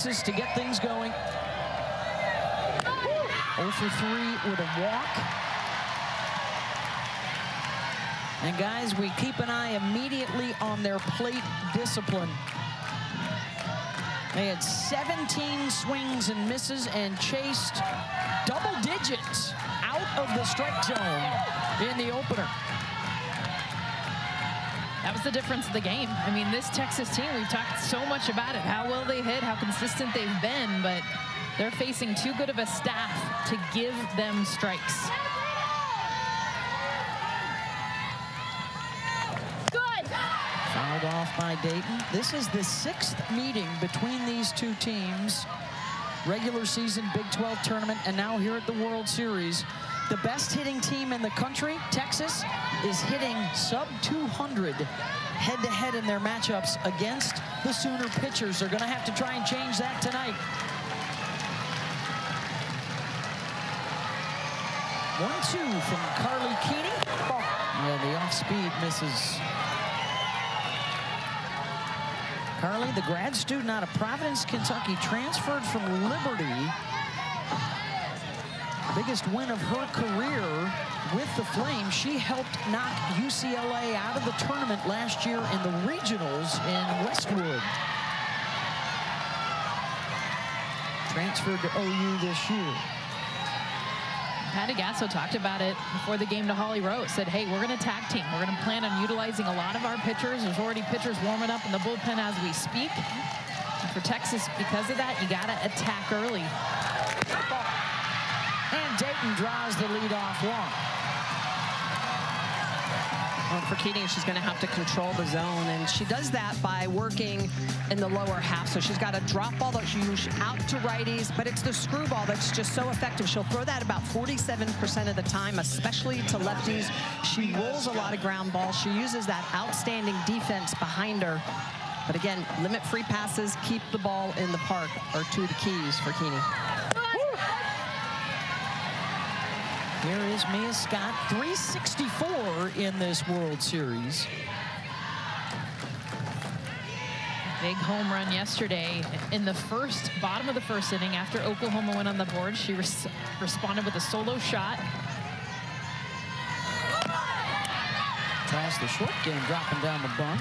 to get things going. 0 for 3 with a walk. And guys, we keep an eye immediately on their plate discipline. They had 17 swings and misses and chased double digits out of the strike zone in the opener. That was the difference of the game. I mean, this Texas team, we've talked so much about it, how well they hit, how consistent they've been, but they're facing too good of a staff to give them strikes. Good. Fouled off by Dayton. This is the 6th meeting between these two teams. Regular season, Big 12 tournament, and now here at the World Series. The best hitting team in the country, Texas, is hitting sub 200 head-to-head in their matchups against the Sooner pitchers. They're going to have to try and change that tonight. 1-2 from Carly Keeney. And the off-speed misses. Carly, the grad student out of Providence, Kentucky, transferred from Liberty. Biggest win of her career with the Flames. She helped knock UCLA out of the tournament last year in the regionals in Westwood. Transferred to OU this year. Patty Gasso talked about it before the game to Holly Rowe. Said, hey, we're going to tag team. We're going to plan on utilizing a lot of our pitchers. There's already pitchers warming up in the bullpen as we speak. And for Texas, because of that, you got to attack early. And Dayton draws the leadoff walk. Well, for Keating, she's going to have to control the zone, and she does that by working in the lower half. So she's got a drop ball that she uses out to righties, but it's the screwball that's just so effective. She'll throw that about 47% of the time, especially to lefties. She rolls a lot of ground balls. She uses that outstanding defense behind her. But again, limit free passes, keep the ball in the park are two of the keys for Keating. Here is Mia Scott, 364 in this World Series. Big home run yesterday in the bottom of the first inning after Oklahoma went on the board. She responded with a solo shot. Tries the short game, dropping down the bunt.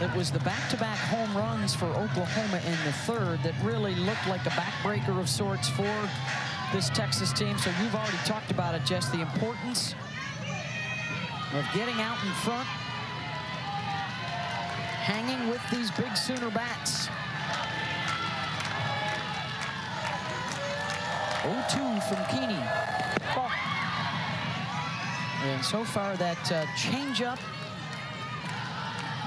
It was the back-to-back home runs for Oklahoma in the third that really looked like a backbreaker of sorts for this Texas team. So you've already talked about it, Jess, the importance of getting out in front, hanging with these big Sooner bats. 0-2 from Keeney. And so far that changeup,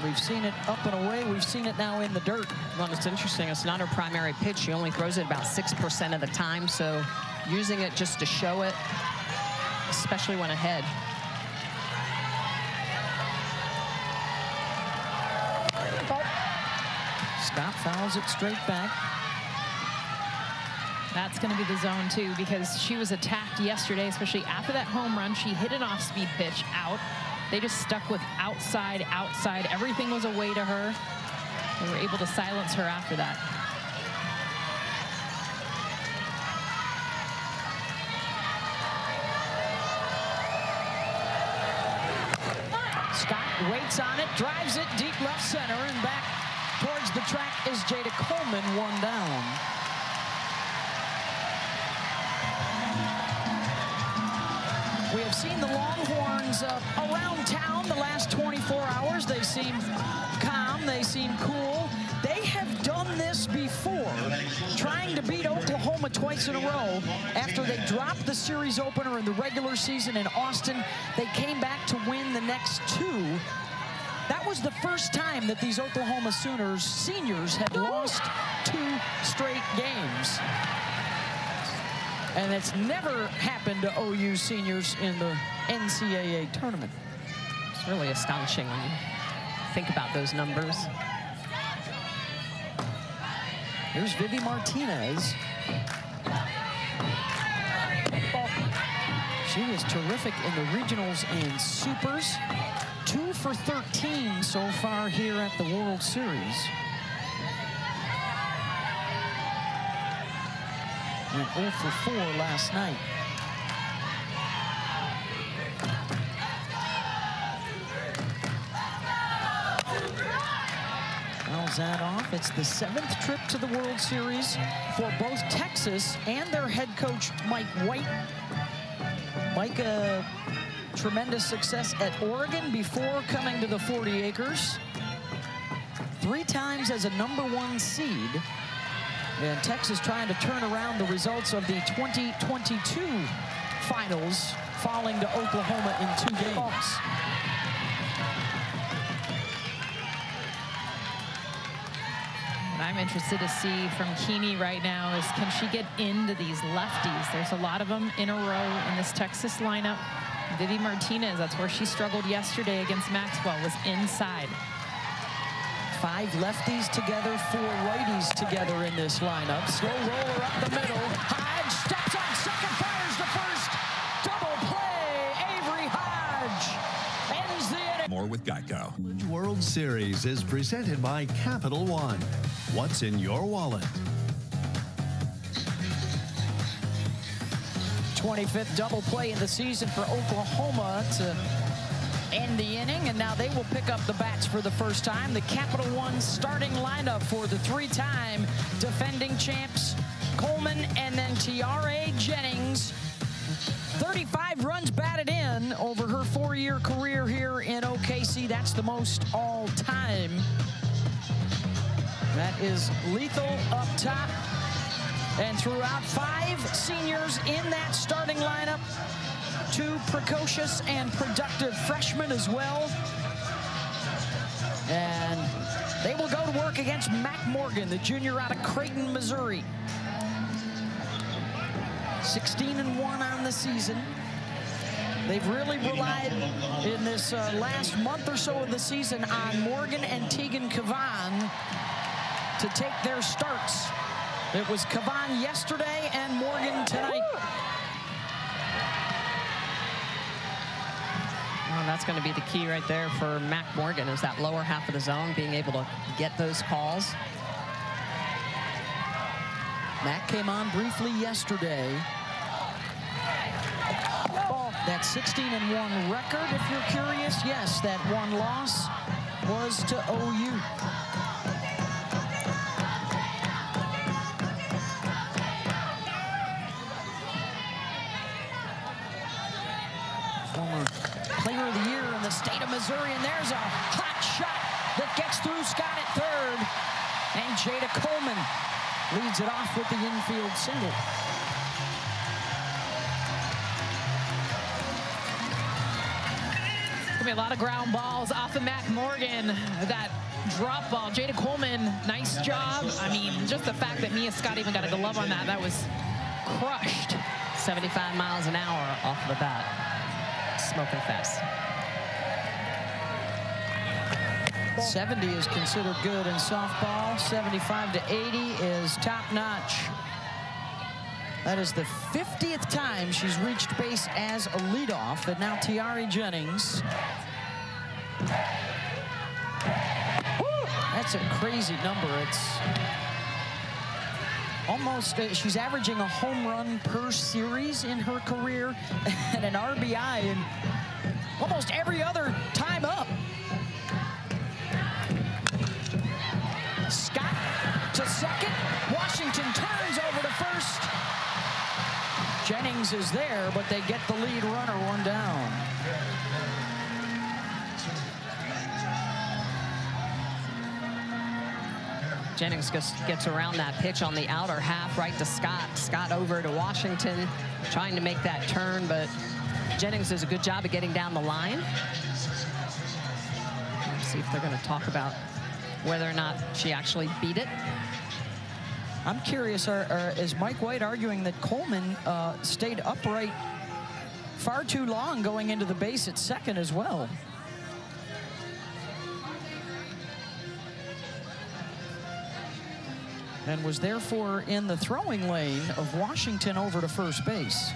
we've seen it up and away. We've seen it now in the dirt. Well, it's interesting. It's not her primary pitch. She only throws it about 6% of the time. So using it just to show it, especially when ahead. Scott fouls it straight back. That's going to be the zone, too, because she was attacked yesterday, especially after that home run. She hit an off-speed pitch out. They just stuck with outside, outside. Everything was away to her. They were able to silence her after that. Scott waits on it, drives it deep left center, and back towards the track is Jada Coleman, one down. We have seen the Longhorns around town the last 24 hours. They seem calm, they seem cool. They have done this before, trying to beat Oklahoma twice in a row. After they dropped the series opener in the regular season in Austin, they came back to win the next two. That was the first time that these Oklahoma Sooners seniors had lost 2 straight games. And it's never happened to OU seniors in the NCAA tournament. It's really astonishing when you think about those numbers. Here's Vivi Martinez. She was terrific in the regionals and supers. 2 for 13 so far here at the World Series. Went 0 for 4 last night. Fouls that off. It's the 7th trip to the World Series for both Texas and their head coach, Mike White. Mike, tremendous success at Oregon before coming to the 40 acres. 3 times as a '1 seed. And Texas trying to turn around the results of the 2022 finals, falling to Oklahoma in 2 games. What I'm interested to see from Keeney right now is, can she get into these lefties? There's a lot of them in a row in this Texas lineup. Vivi Martinez, that's where she struggled yesterday against Maxwell, was inside. 5 lefties together, 4 righties together in this lineup. Slow roller up the middle. Hodge steps on second, fires the first. Double play. Avery Hodge ends the inning. More with Geico. World Series is presented by Capital One. What's in your wallet? 25th double play in the season for Oklahoma to end the inning, and now they will pick up the bats for the first time. The Capital One starting lineup for the 3-time defending champs, Coleman and then Tiare Jennings. 35 runs batted in over her 4-year career here in OKC. That's the most all time. That is lethal up top. And throughout 5 seniors in that starting lineup, 2 precocious and productive freshmen as well. And they will go to work against Mac Morgan, the junior out of Creighton, Missouri. 16-1 on the season. They've really relied in this last month or so of the season on Morgan and Tegan Cavan to take their starts. It was Cavan yesterday and Morgan tonight. Well, that's going to be the key right there for Mac Morgan, is that lower half of the zone, being able to get those calls. Mac came on briefly yesterday. That 16-1 record, if you're curious, yes, that 1 loss was to OU. Former player of the year in the state of Missouri, and there's a hot shot that gets through Scott at third, and Jada Coleman leads it off with the infield single. Be a lot of ground balls off of Mac Morgan. That drop ball, Jada Coleman, nice job. I mean, just the fact that Mia Scott even got a glove on that, that was crushed. 75 miles an hour off the bat. Smoking fast. 70 is considered good in softball. 75 to 80 is top notch. That is the 50th time she's reached base as a leadoff. And now Tiare Jennings. That's a crazy number. It's almost, she's averaging a home run per series in her career and an RBI in almost every other time up. Scott to second. Washington turns over to first. Jennings is there, but they get the lead runner 1 down. Jennings gets around that pitch on the outer half, right to Scott. Scott over to Washington, trying to make that turn, but Jennings does a good job of getting down the line. Let's see if they're going to talk about whether or not she actually beat it. I'm curious, is Mike White arguing that Coleman stayed upright far too long going into the base at second as well? And was therefore in the throwing lane of Washington over to first base.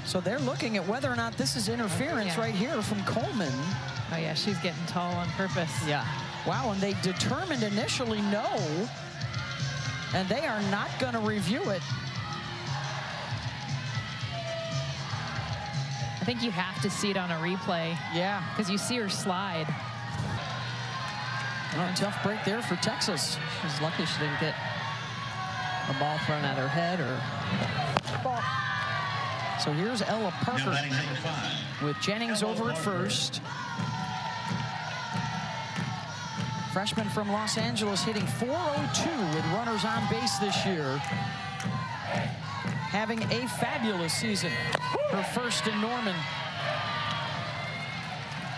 So they're looking at whether or not this is interference right here from Coleman. Oh, yeah, she's getting tall on purpose. Yeah. Wow, and they determined initially no, and they are not going to review it. I think you have to see it on a replay. Yeah. Because you see her slide. Oh, tough break there for Texas. She's lucky she didn't get a ball thrown at her head or... So here's Ella Parker with Jennings over at first. Freshman from Los Angeles hitting .402 with runners on base this year. Having a fabulous season. Her first in Norman.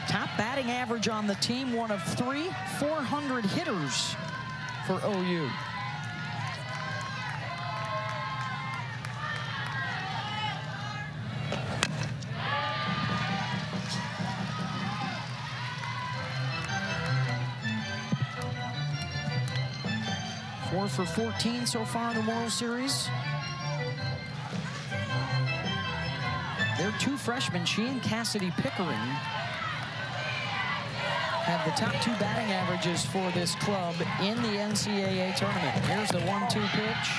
Top batting average on the team, one of 3 400 hitters for OU. Four for 14 so far in the World Series. They're 2 freshmen, she and Cassidy Pickering, have the top 2 batting averages for this club in the NCAA tournament. Here's the 1-2 pitch.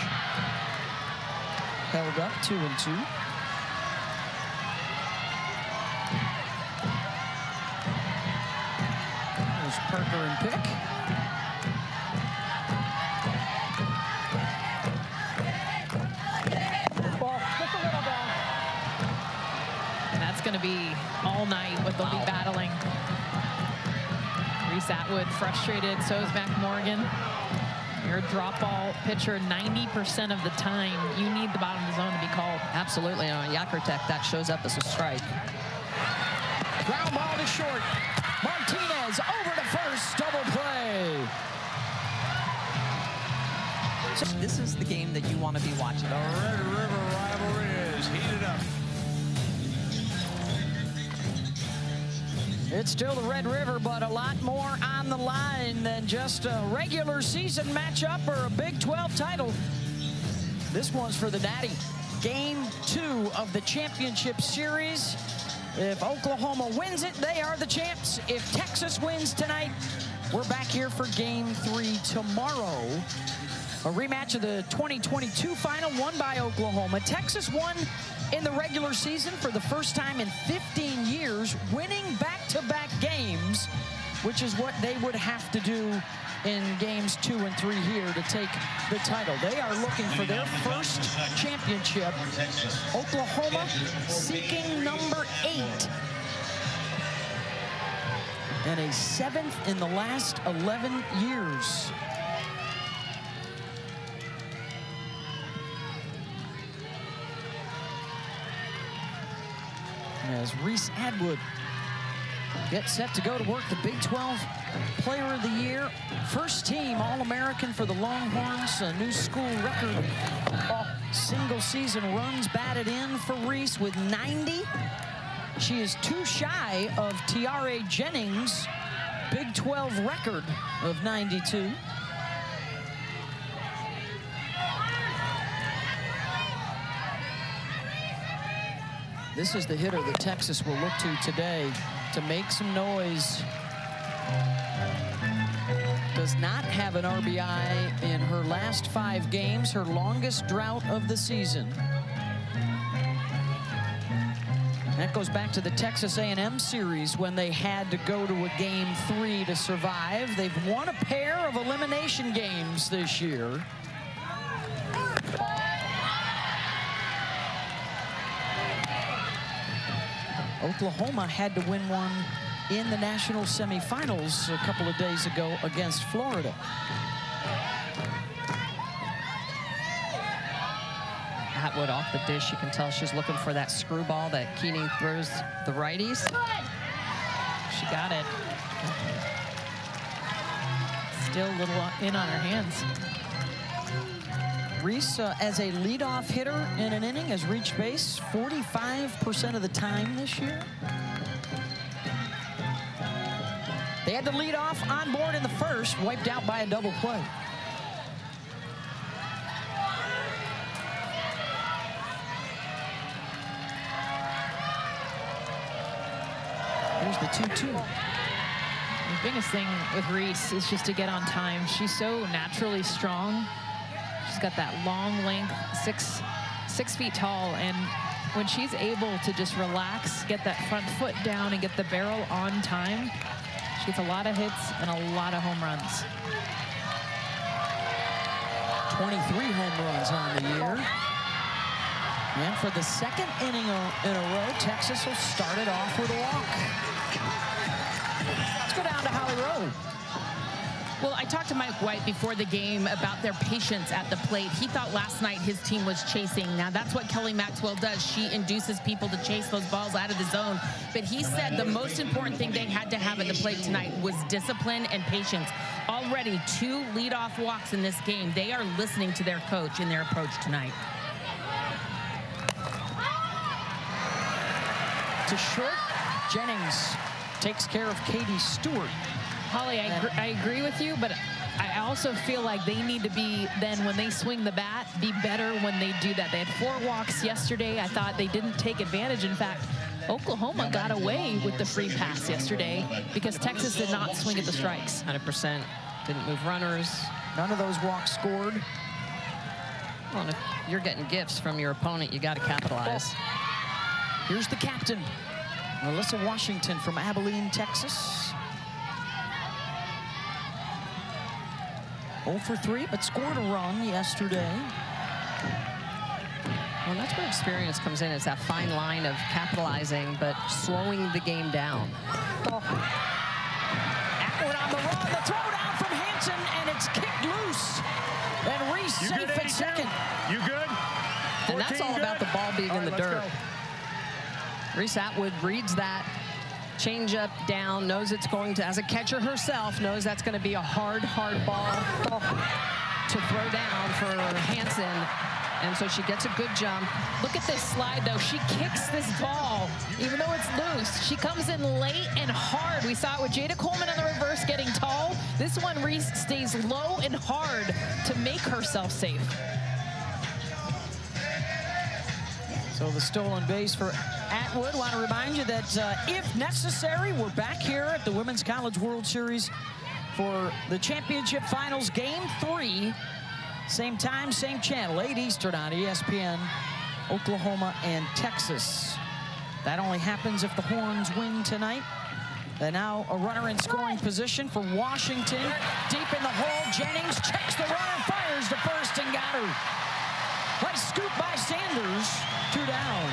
Held up, 2-2. There's Parker and Pick. Going to be all night what they'll be battling. Reese Atwood frustrated, so is Mac Morgan. You're a drop ball pitcher 90% of the time. You need the bottom of the zone to be called. Absolutely. On Yakertek, that shows up as a strike. Ground ball to short. Martinez over to first, double play. So this is the game that you want to be watching. The Red River rivalry is heated up. It's still the Red River, but a lot more on the line than just a regular season matchup or a Big 12 title. This one's for the Natty. Game 2 of the championship series. If Oklahoma wins it, they are the champs. If Texas wins tonight, we're back here for Game 3 tomorrow. A rematch of the 2022 final won by Oklahoma. Texas won in the regular season for the first time in 15 years, winning back-to-back games, which is what they would have to do in games 2 and 3 here to take the title. They are looking for their first championship. Oklahoma seeking number 8. And a 7th in the last 11 years. As Reese Atwood gets set to go to work, the Big 12 Player of the Year. First team All-American for the Longhorns, a new school record. Single season runs batted in for Reese with 90. She is 2 shy of Tiare Jennings' Big 12 record of 92. This is the hitter that Texas will look to today to make some noise. Does not have an RBI in her last 5 games, her longest drought of the season. That goes back to the Texas A&M series when they had to go to a Game 3 to survive. They've won a pair of elimination games this year. Oklahoma had to win one in the national semifinals a couple of days ago against Florida. Atwood off the dish. You can tell she's looking for that screwball that Keating throws the righties. She got it. Still a little in on her hands. Reese, as a leadoff hitter in an inning, has reached base 45% of the time this year. They had to lead off on board in the first, wiped out by a double play. Here's the 2-2. The biggest thing with Reese is just to get on time. She's so naturally strong. She's got that long length, six feet tall, and when she's able to just relax, get that front foot down and get the barrel on time, she gets a lot of hits and a lot of home runs. 23 home runs on the year. And for the second inning in a row, Texas will start it off with a walk. Let's go down to Holly Rowe. Well, I talked to Mike White before the game about their patience at the plate. He thought last night his team was chasing. Now, that's what Kelly Maxwell does. She induces people to chase those balls out of the zone. But he said the most important thing they had to have at the plate tonight was discipline and patience. Already 2 leadoff walks in this game. They are listening to their coach in their approach tonight. To short, Jennings takes care of Katie Stewart. Holly, I agree with you, but I also feel like they need to be, then when they swing the bat, be better when they do that. They had 4 walks yesterday. I thought they didn't take advantage. In fact, Oklahoma got away with the free pass yesterday because Texas did not swing at the strikes. 100%. Didn't move runners. None of those walks scored. Well, and if you're getting gifts from your opponent, you got to capitalize. Here's the captain, Melissa Washington from Abilene, Texas. 0 for 3, but scored a run yesterday. Well, that's where experience comes in. It's that fine line of capitalizing, but slowing the game down. Atwood on the run, the throw down from Hansen, and it's kicked loose. And Reese safe at second. You good? And that's all about the ball being in the dirt. Reese Atwood reads that changeup down, knows it's going to, as a catcher herself, knows that's going to be a hard ball to throw down for Hansen. And so she gets a good jump. Look at this slide, though. She kicks this ball, even though it's loose. She comes in late and hard. We saw it with Jada Coleman on the reverse getting tall. This one, Reese stays low and hard to make herself safe. So the stolen base for Atwood. Want to remind you that if necessary, we're back here at the Women's College World Series for the championship finals, game 3. Same time, same channel, 8 Eastern on ESPN, Oklahoma and Texas. That only happens if the Horns win tonight. And now a runner in scoring position for Washington. Deep in the hole, Jennings checks the run and fires to first and got her. Nice scoop by Sanders, 2 down.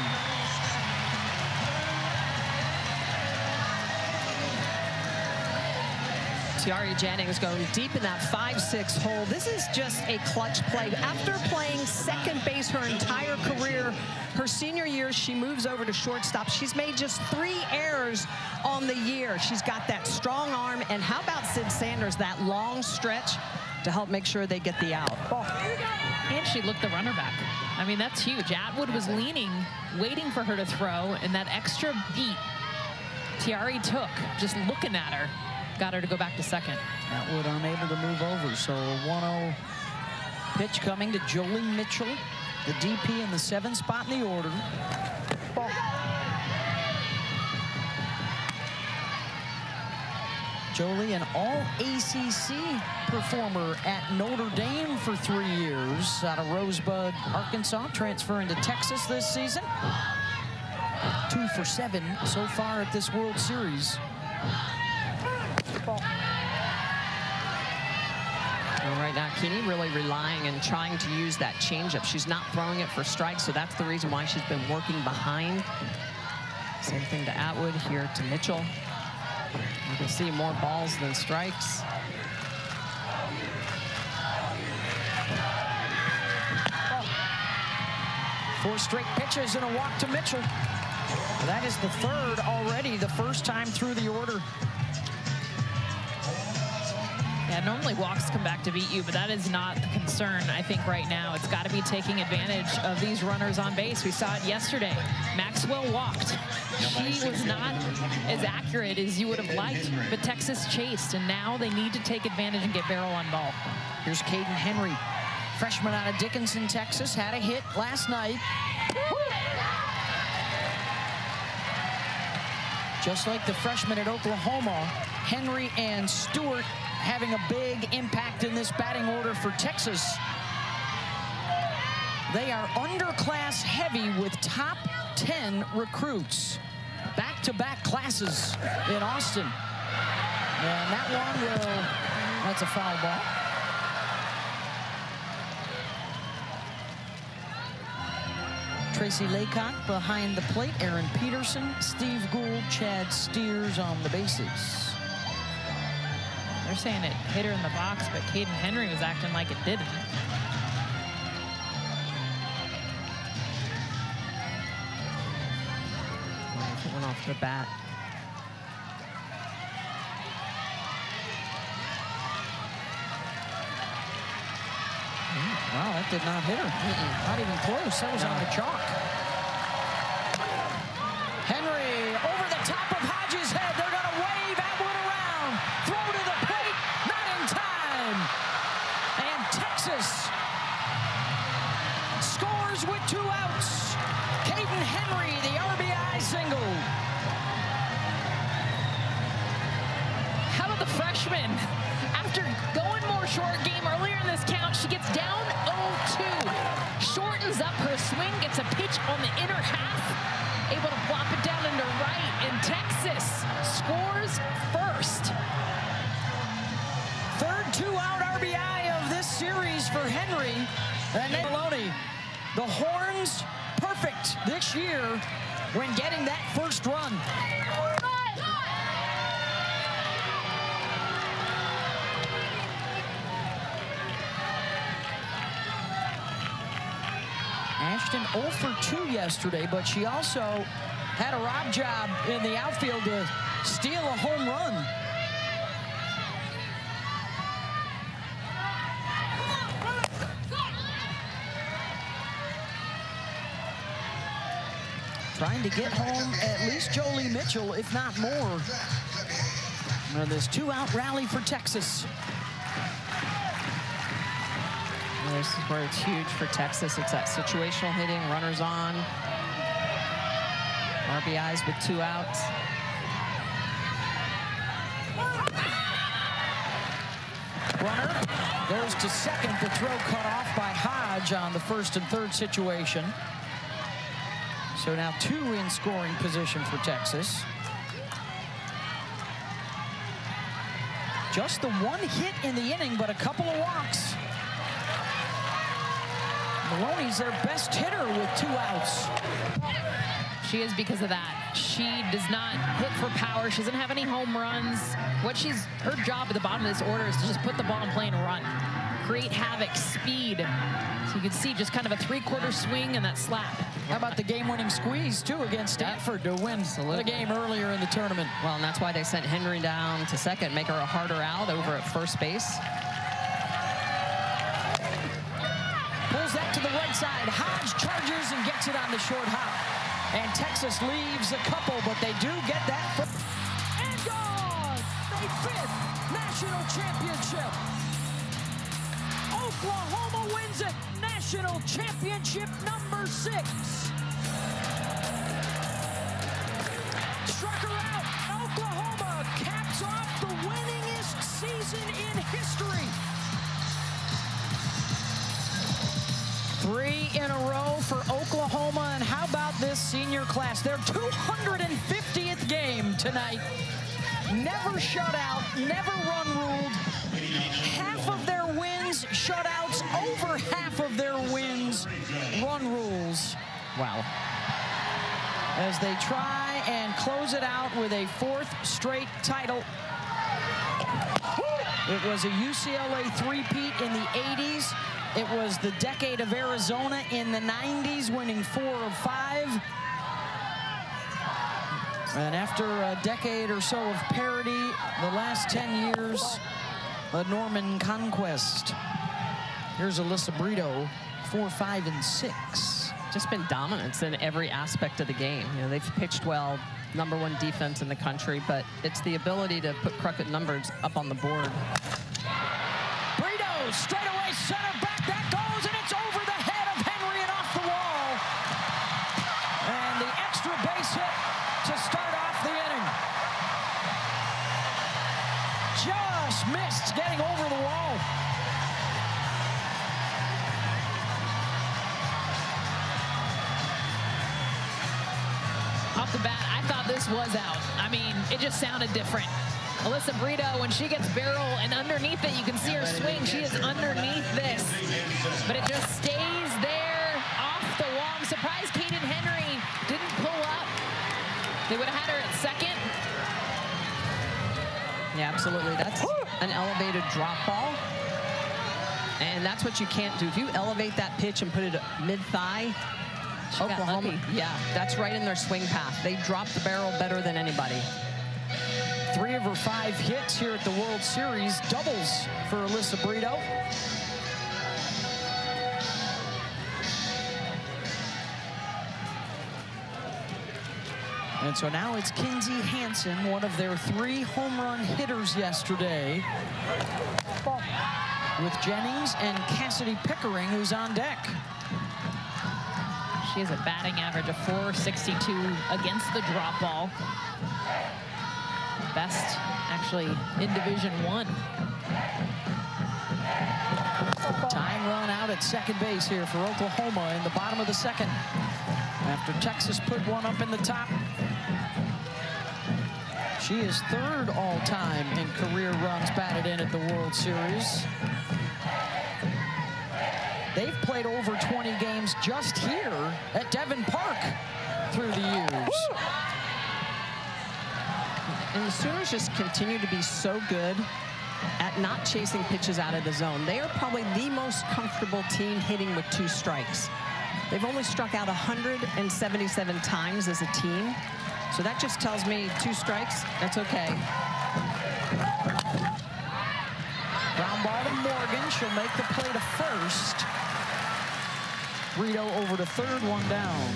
Tiari Jennings going deep in that 5-6 hole. This is just a clutch play. After playing second base her entire career, her senior year, she moves over to shortstop. She's made just 3 errors on the year. She's got that strong arm. And how about Sid Sanders, that long stretch to help make sure they get the out. And she looked the runner back. I mean, that's huge. Atwood was leaning, waiting for her to throw, and that extra beat Tiari took, just looking at her, got her to go back to second. Atwood unable to move over, so a 1-0 pitch coming to Jolie Mitchell, the DP in the 7th spot in the order. Jolie, an all-ACC performer at Notre Dame for 3 years, out of Rosebud, Arkansas, transferring to Texas this season. 2 for 7 so far at this World Series. Well, right now, Keeney really relying and trying to use that changeup. She's not throwing it for strikes, so that's the reason why she's been working behind. Same thing to Atwood, here to Mitchell. You can see more balls than strikes. Four straight pitches and a walk to Mitchell. That is the 3rd already, the first time through the order. Yeah, normally walks come back to beat you, but that is not the concern, I think, right now. It's got to be taking advantage of these runners on base. We saw it yesterday. Maxwell walked. She was not as accurate as you would have liked, but Texas chased, and now they need to take advantage and get barrel on ball. Here's Caden Henry, freshman out of Dickinson, Texas, had a hit last night. Just like the freshmen at Oklahoma, Henry and Stewart having a big impact in this batting order for Texas. They are underclass heavy with top 10 recruits. Back-to-back classes in Austin. And that one will, that's a foul ball. Tracy Laycock behind the plate. Aaron Peterson, Steve Gould, Chad Steers on the bases. They're saying it hit her in the box, but Caden Henry was acting like it didn't. Went off the bat. Wow, that did not hit her. Not even close. That was on the chalk. Henry over the top of Hodges' head. They're going to wave that one around. Throw to the plate. Not in time. And Texas scores with 2 outs. Caden Henry, the RBI single. How about the freshman? After going more short game earlier in this count, she gets down 0-2. Shortens up her swing, gets a pitch on the inner half, able to flop it down into right, and Texas scores first. Third 2-out RBI of this series for Henry. And then Maloney, the horns perfect this year when getting that first run. Ashton 0 for 2 yesterday, but she also had a rob job in the outfield to steal a home run. Trying to get home at least Jolie Mitchell, if not more. Now this 2-out rally for Texas. This is where it's huge for Texas. It's that situational hitting, runners on, RBIs with 2 outs. Runner goes to second. The throw cut off by Hodge on the first and third situation. So now 2 in scoring position for Texas. Just the 1 hit in the inning, but a couple of walks. Maloney's their best hitter with 2 outs. She is because of that. She does not hit for power. She doesn't have any home runs. Her job at the bottom of this order is to just put the ball in play and run. Create havoc, speed. So you can see just kind of a 3/4 swing and that slap. How about the game-winning squeeze, too, against Stanford to win the game earlier in the tournament? Well, and that's why they sent Henry down to second, make her a harder out over at first base. Pulls that to the right side. Hodge charges and gets it on the short hop. And Texas leaves a couple, but they do get that. And gone! A 5th national championship. Oklahoma wins it. National championship number 6. Struck her out. Oklahoma caps off the winningest season in history. 3 in a row for Oklahoma, and how about this senior class? Their 250th game tonight. Never shut out, never run ruled. Half of their wins shutouts, over half of their wins run rules. Wow. As they try and close it out with a 4th straight title. It was a UCLA 3-peat in the 80s. It was the decade of Arizona in the 90s, winning 4 of 5. And after a decade or so of parity, the last 10 years, a Norman conquest. Here's Alyssa Brito, 4, 5, and 6. Just been dominance in every aspect of the game. You know, they've pitched well, #1 defense in the country, but it's the ability to put crooked numbers up on the board. Brito, straightaway center back. That goes, and it's over the head of Henry and off the wall. And the extra base hit to start off the inning. off the bat, I thought this was out. I mean, it just sounded different. Alyssa Brito, when she gets barrel and underneath it, you can see her swing. She is underneath this, but it just stays there off the wall. I'm surprised Kaden Henry didn't pull up. They would have had her at second. Yeah, absolutely. That's an elevated drop ball. And that's what you can't do. If you elevate that pitch and put it mid-thigh, Oklahoma, yeah, that's right in their swing path. They drop the barrel better than anybody. 3 of her 5 hits here at the World Series, doubles for Alyssa Brito. And so now it's Kinsey Hansen, one of their 3 home run hitters yesterday, with Jennings and Cassidy Pickering, who's on deck. She has a batting average of .462 against the drop ball. Best, actually, in Division I. Tying run out at second base here for Oklahoma in the bottom of the second, after Texas put one up in the top. She is 3rd all-time in career runs batted in at the World Series. They've played over 20 games just here at Devon Park through the years. And the Sooners just continue to be so good at not chasing pitches out of the zone. They are probably the most comfortable team hitting with 2 strikes. They've only struck out 177 times as a team. So that just tells me 2 strikes, that's okay. Ground ball to Morgan. She'll make the play to first. Brito over to third, 1 down.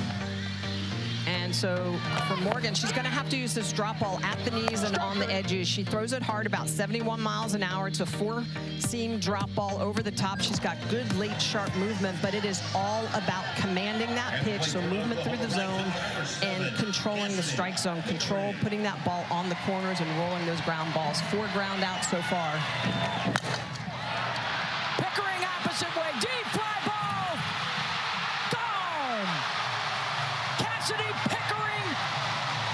And so for Morgan, she's going to have to use this drop ball at the knees and on the edges. She throws it hard, about 71 miles an hour. It's a 4-seam drop ball over the top. She's got good late sharp movement, but it is all about commanding that pitch. So movement through the zone and controlling the strike zone. Control, putting that ball on the corners and rolling those ground balls. 4 ground outs so far. Pickering opposite way, deep fly ball. Gone. Cassidy Pickering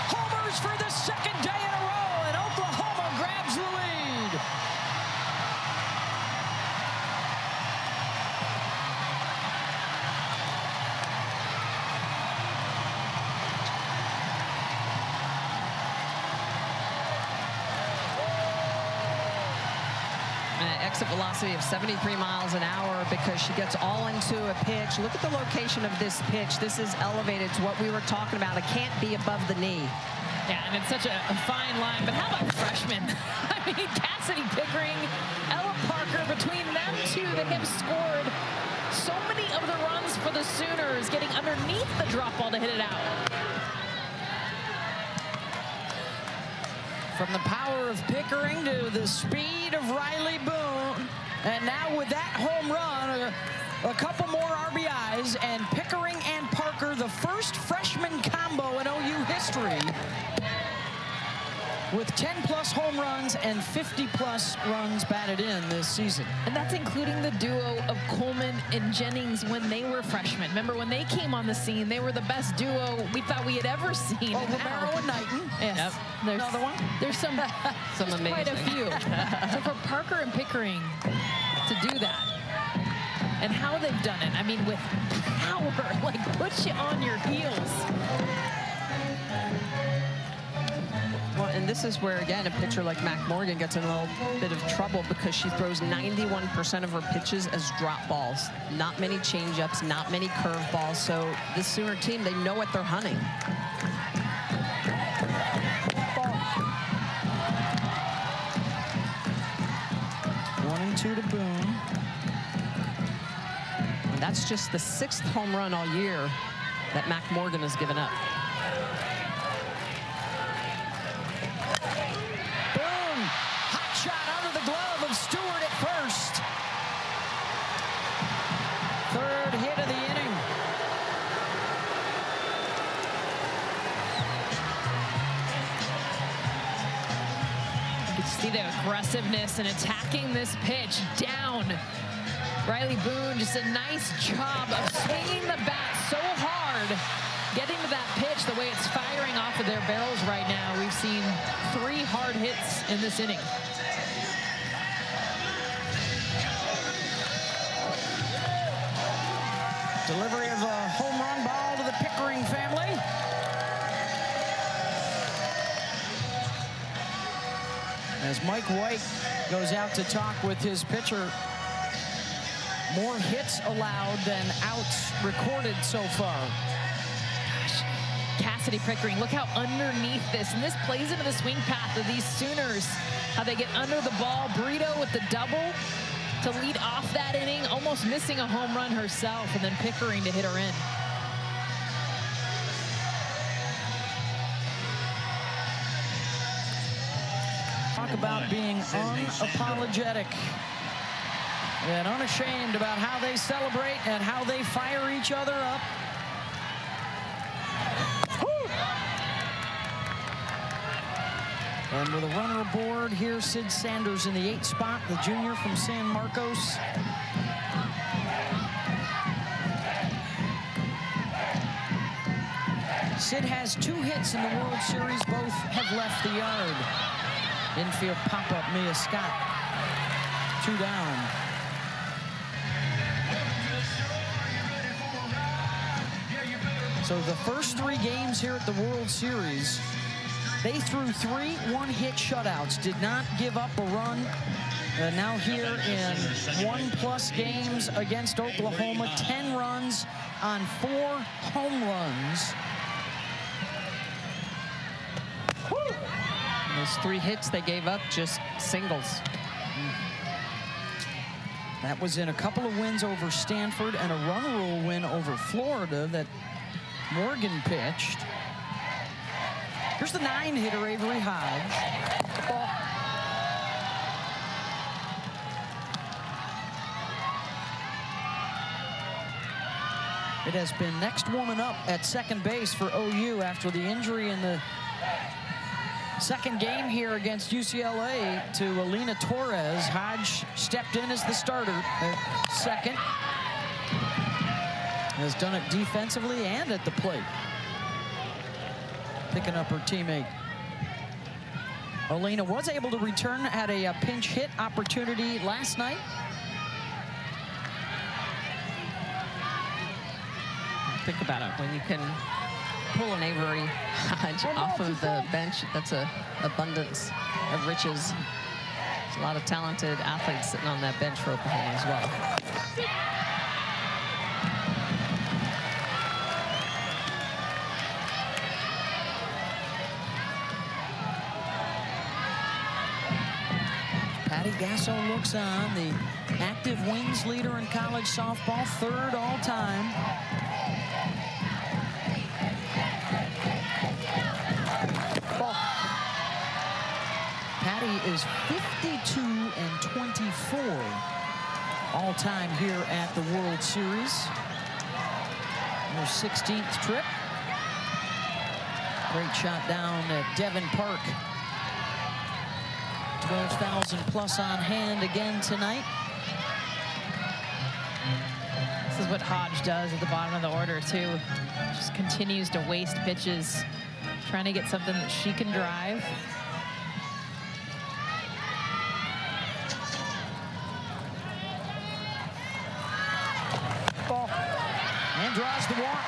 homers for the 2nd day in a row, and Oklahoma grabs the lead. Exit velocity of 73 miles an hour because she gets all into a pitch. Look at the location of this pitch. This is elevated to what we were talking about. It can't be above the knee. Yeah, and it's such a fine line. But how about freshmen? I mean, Cassidy Pickering, Ella Parker, between them 2, they have scored so many of the runs for the Sooners, getting underneath the drop ball to hit it out. From the power of Pickering to the speed of Riley Boone. And now with that home run, a couple more RBIs, and Pickering and Parker, the first freshman combo in OU history, with 10+ home runs and 50+ runs batted in this season. And that's including the duo of Coleman and Jennings when they were freshmen. Remember, when they came on the scene, they were the best duo we thought we had ever seen. Oh, Romero and Knighton. Yes. Yep. There's Another one? There's some amazing. quite a few. So for Parker and Pickering to do that, and how they've done it, I mean, with power, like puts you on your heels. Well, and this is where, again, a pitcher like Mac Morgan gets in a little bit of trouble because she throws 91% of her pitches as drop balls. Not many changeups, not many curveballs. So this Sooner team, they know what they're hunting. 1-2 to Boone. And that's just the 6th home run all year that Mac Morgan has given up. Boone, hot shot under the glove of Stewart at first. 3rd hit of the inning. You can see the aggressiveness and attacking this pitch down. Riley Boone, just a nice job of swinging the bat so hard getting to that pitch, the way it's firing off of their barrels right now, we've seen 3 hard hits in this inning. Delivery of a home run ball to the Pickering family. As Mike White goes out to talk with his pitcher, more hits allowed than outs recorded so far. Gosh, Cassidy Pickering, look how underneath this, and this plays into the swing path of these Sooners, how they get under the ball. Brito with the double to lead off that inning, almost missing a home run herself, and then Pickering to hit her in. Talk about being unapologetic and unashamed about how they celebrate and how they fire each other up. And with a runner aboard, here's Sid Sanders in the 8th spot, the junior from San Marcos. Sid has 2 hits in the World Series. Both have left the yard. Infield pop-up, Mia Scott. 2 down. So the first 3 games here at the World Series, they threw 3 one-hit shutouts, did not give up a run. Now here in 1+ games against Oklahoma, 10 runs on 4 home runs. And those 3 hits they gave up, just singles. That was in a couple of wins over Stanford and a run rule win over Florida that Morgan pitched. Here's the 9-hitter, Avery Hodge. It has been next woman up at second base for OU after the injury in the second game here against UCLA to Alina Torres. Hodge stepped in as the starter at second. Has done it defensively and at the plate. Picking up her teammate. Alina was able to return, had a pinch hit opportunity last night. Think about it, when you can pull an Avery Hodge off of the bench, that's a abundance of riches. There's a lot of talented athletes sitting on that bench for Oklahoma as well. Patty Gasso looks on, the active wins leader in college softball, 3rd all-time. Patty is 52-24 all-time here at the World Series. Her 16th trip. Great shot down at Devon Park. 12,000 plus on hand again tonight. This is what Hodge does at the bottom of the order, too. Just continues to waste pitches, trying to get something that she can drive. And draws the walk.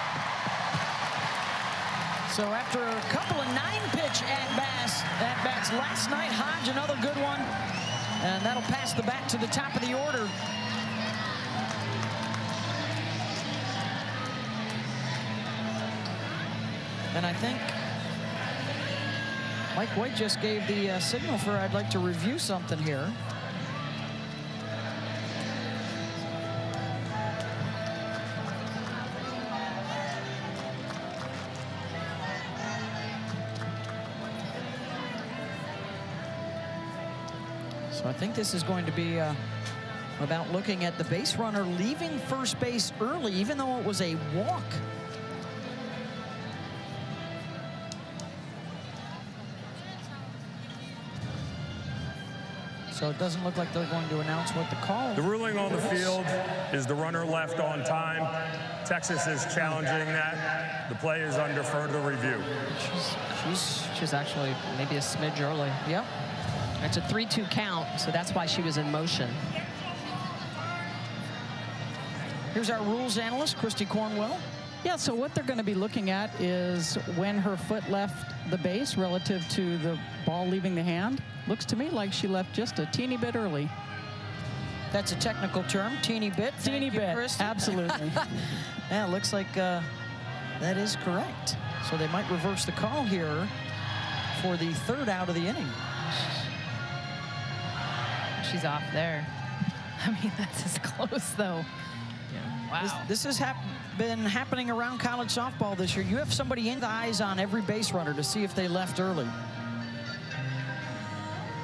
So after a couple of 9-pitch at-bats last night, Hodge another good one. And that'll pass the bat to the top of the order. And I think Mike White just gave the signal for I'd like to review something here. So I think this is going to be about looking at the base runner leaving first base early, even though it was a walk. So it doesn't look like they're going to announce what the call. The ruling on the field is the runner left on time. Texas is challenging that. The play is under further review. She's actually maybe a smidge early. Yep. It's a 3-2 count, so that's why she was in motion. Here's our rules analyst, Christy Cornwell. Yeah, so what they're going to be looking at is when her foot left the base relative to the ball leaving the hand. Looks to me like she left just a teeny bit early. That's a technical term, teeny bit. Teeny bit, absolutely. Yeah, it looks like that is correct. So they might reverse the call here for the third out of the inning. She's off there. I mean, that's as close, though. Wow. This has been happening around college softball this year. You have somebody in the eyes on every base runner to see if they left early.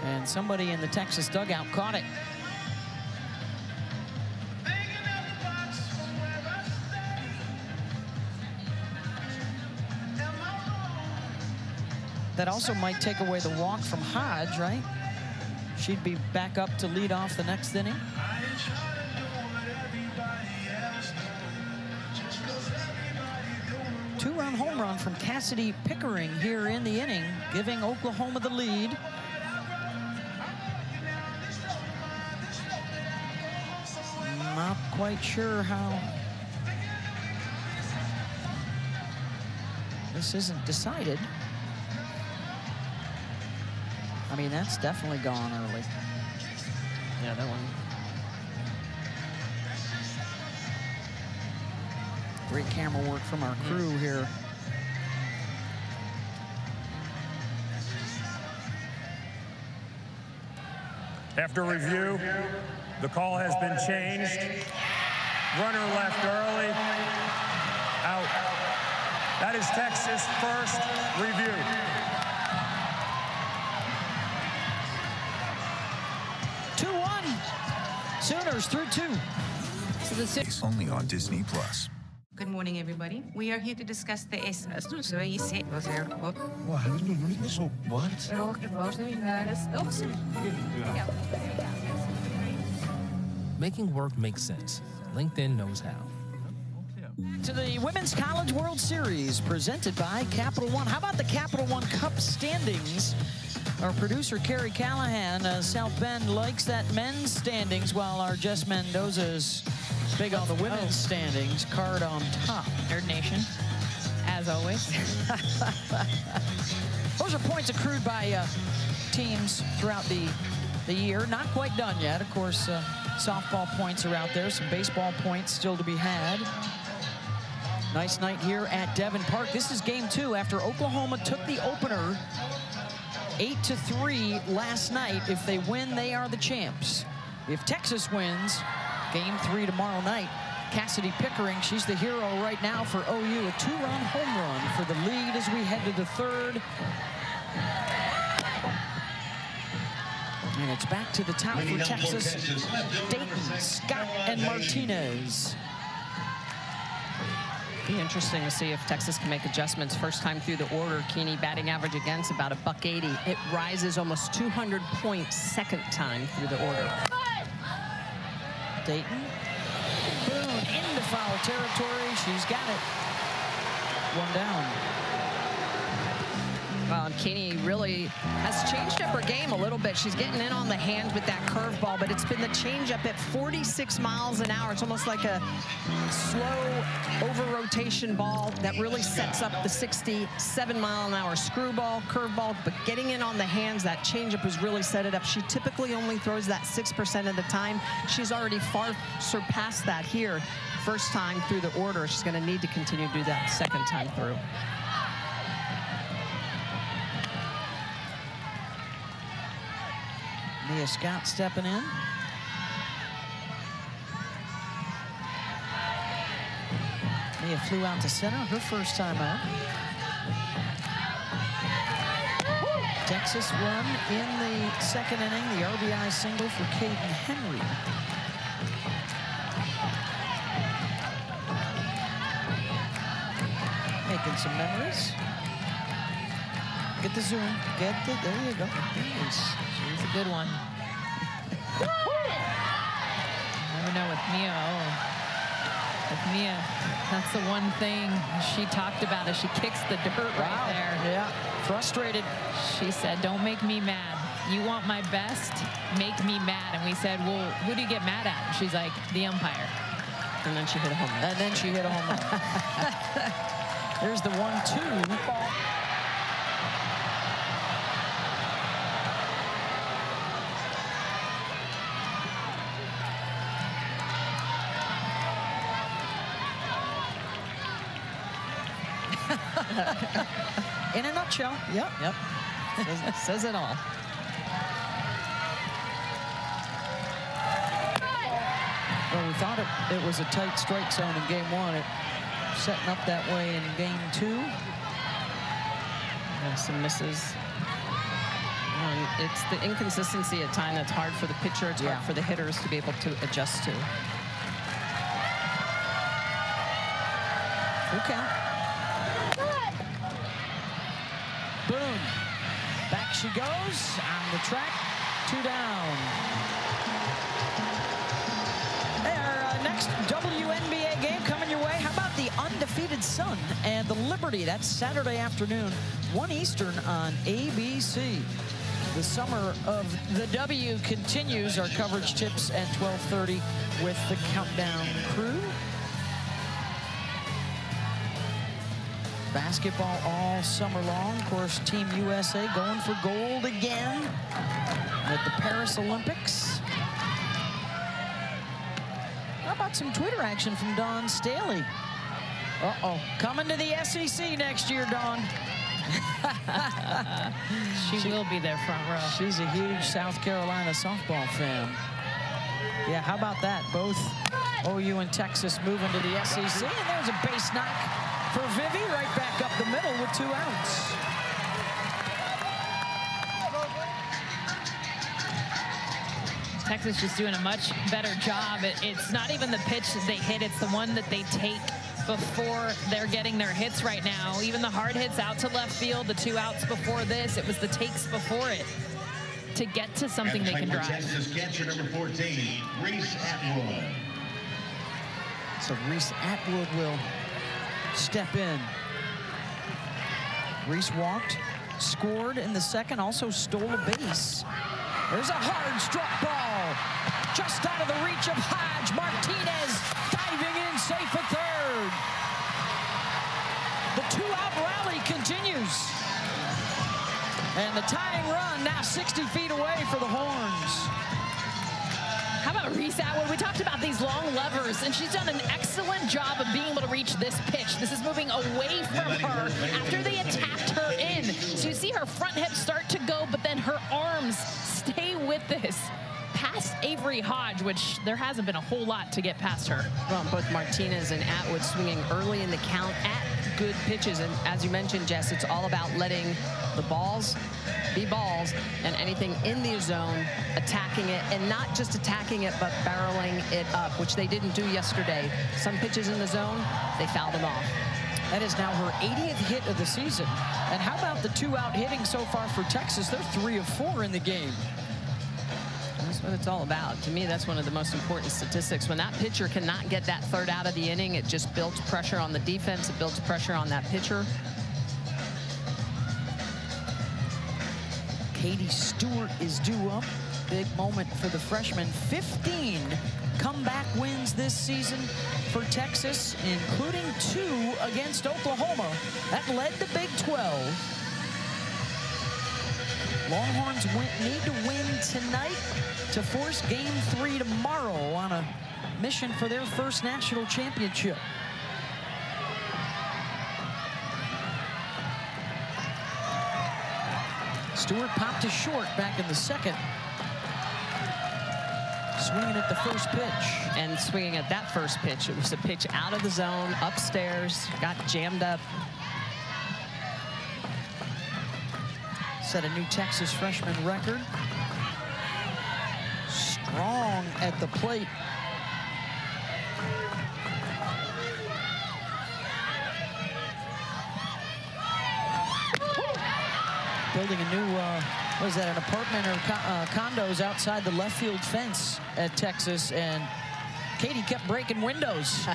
And somebody in the Texas dugout caught it. That also might take away the walk from Hodge, right? She'd be back up to lead off the next inning. Two-run home run from Cassidy Pickering here in the inning, giving Oklahoma the lead. Not quite sure how this isn't decided. I mean, that's definitely gone early. Yeah, that one. Great camera work from our crew here. After review, the call has been changed. Runner left early. Out. That is Texas' first review. Sooners through 2. So the six. Only on Disney Plus. Good morning, everybody. We are here to discuss the Making work make sense. LinkedIn knows how. To the Women's College World Series presented by Capital One. How about the Capital One Cup standings? Our producer, Carrie Callahan, South Bend, likes that men's standings, while our Jess Mendoza's big on the women's standings, card on top. Nerd Nation, as always. Those are points accrued by teams throughout the year. Not quite done yet. Of course, softball points are out there. Some baseball points still to be had. Nice night here at Devon Park. This is game 2 after Oklahoma took the opener 8-3 last night. If they win, they are the champs. If Texas wins, game 3 tomorrow night. Cassidy Pickering, she's the hero right now for OU. A 2-run home run for the lead as we head to the 3rd. And it's back to the top for Texas. Dayton, Scott, and Martinez. Be interesting to see if Texas can make adjustments. First time through the order, Keeney batting average against about $180. It rises almost 200 points second time through the order. Dayton, Boone into foul territory. She's got it. 1 down. Well, and Keeney really has changed up her game a little bit. She's getting in on the hands with that curveball, but it's been the changeup at 46 miles an hour. It's almost like a slow over-rotation ball that really sets up the 67-mile-an-hour screwball, curveball, but getting in on the hands, that changeup has really set it up. She typically only throws that 6% of the time. She's already far surpassed that here. First time through the order. She's going to need to continue to do that second time through. Mia Scott stepping in. Mia flew out to center, her first time out. Texas run in the 2nd inning, the RBI single for Caden Henry. Making some memories. Get the zoom. There you go. She's a good one. Never know with Mia. Oh, with Mia, that's the one thing she talked about as she kicks the dirt right there. Yeah, frustrated. She said, don't make me mad. You want my best, make me mad. And we said, well, who do you get mad at? And she's like, the umpire. And then she hit a home run. And then she hit a home run. There's the 1-2. In a nutshell. Yep. Says it all. Well, we thought it was a tight strike zone in game 1. It setting up that way in game 2. And some misses. It's the inconsistency at times that's hard for the pitcher. It's hard for the hitters to be able to adjust to. Full count. Boom. Back she goes on the track. 2 down. Our next WNBA game coming your way. How about the undefeated Sun and the Liberty? That's Saturday afternoon, 1 Eastern on ABC. The summer of the W continues. Our coverage tips at 12:30 with the Countdown crew. Basketball all summer long. Of course, Team USA going for gold again at the Paris Olympics. How about some Twitter action from Dawn Staley? Uh-oh. Coming to the SEC next year, Dawn. She will be there front row. She's a huge South Carolina softball fan. Yeah, how about that? Both OU and Texas moving to the SEC. And there's a base knock for Vivi, right back up the middle with 2 outs. Texas just doing a much better job. It's not even the pitch that they hit, it's the one that they take before they're getting their hits right now. Even the hard hits out to left field, the 2 outs before this, it was the takes before it to get to something they can drive. Texas catcher number 14, Reese Atwood. So Reese Atwood will step in. Reese walked, scored in the second, also stole a base. There's a hard struck ball. Just out of the reach of Hodge. Martinez diving in safe at third. The 2-out rally continues. And the tying run now 60 feet away for the Horns. How about Reese Atwood? We talked about these long levers, and she's done an excellent job of being able to reach this pitch. This is moving away from her after they attacked her in. So you see her front hip start to go, but then her arms stay with this. Past Avery Hodge, which there hasn't been a whole lot to get past her. Well, both Martinez and Atwood swinging early in the count at good pitches. And as you mentioned, Jess, it's all about letting the balls be balls and anything in the zone, attacking it, and not just attacking it, but barreling it up, which they didn't do yesterday. Some pitches in the zone, they fouled them off. That is now her 80th hit of the season. And how about the 2-out hitting so far for Texas? They're 3 of 4 in the game. That's what it's all about. To me, that's one of the most important statistics. When that pitcher cannot get that 3rd out of the inning, it just builds pressure on the defense. It builds pressure on that pitcher. Katie Stewart is due up. Big moment for the freshman. 15 comeback wins this season for Texas, including 2 against Oklahoma. That led the Big 12. Longhorns need to win tonight to force game 3 tomorrow on a mission for their first national championship. Stewart popped to short back in the second. Swinging at the first pitch. And swinging at that first pitch. It was a pitch out of the zone, upstairs, got jammed up. Set a new Texas freshman record. Strong at the plate. Building a new Was that an apartment or condos outside the left field fence at Texas, and Katie kept breaking windows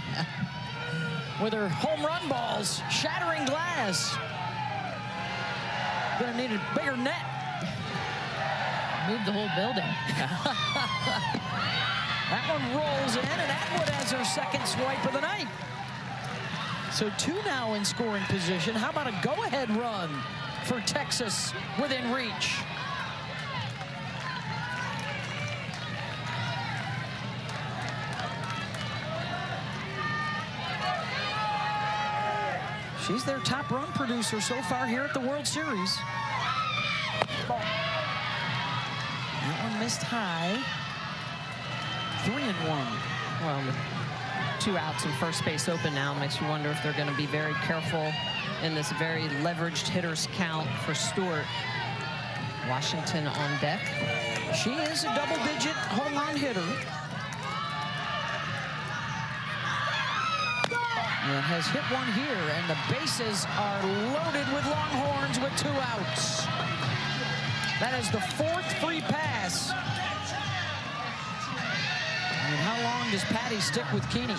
with her home run balls, shattering glass. Gonna need a bigger net. Move the whole building. That one rolls in, and Atwood has her second swipe of the night. So 2 now in scoring position. How about a go-ahead run for Texas within reach? She's their top run producer so far here at the World Series. That one missed high. 3-1. Well, with 2 outs and first base open now, makes you wonder if they're going to be very careful in this very leveraged hitters count for Stewart. Washington on deck. She is a double-digit home run hitter. And has hit one here, and the bases are loaded with Longhorns with 2 outs. That is the 4th free pass. And how long does Patty stick with Keeney?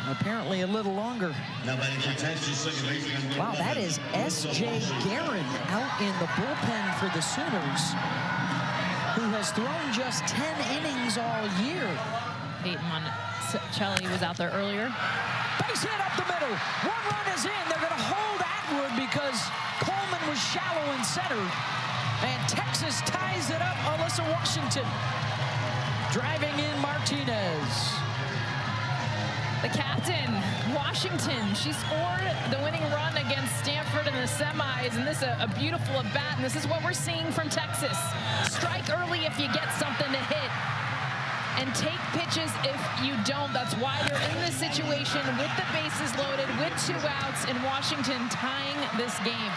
Apparently a little longer. Wow, that is S.J. Guerin out in the bullpen for the Sooners, who has thrown just 10 innings all year. Peyton Monticelli was out there earlier. Base hit up the middle. 1 run is in. They're going to hold Atwood because Coleman was shallow in center. And Texas ties it up. Alyssa Washington driving in Martinez. The captain, Washington, she scored the winning run against Stanford in the semis, and this is a beautiful at-bat, and this is what we're seeing from Texas. Strike early if you get something to hit, and take pitches if you don't. That's why they're in this situation with the bases loaded, with 2 outs, and Washington tying this game.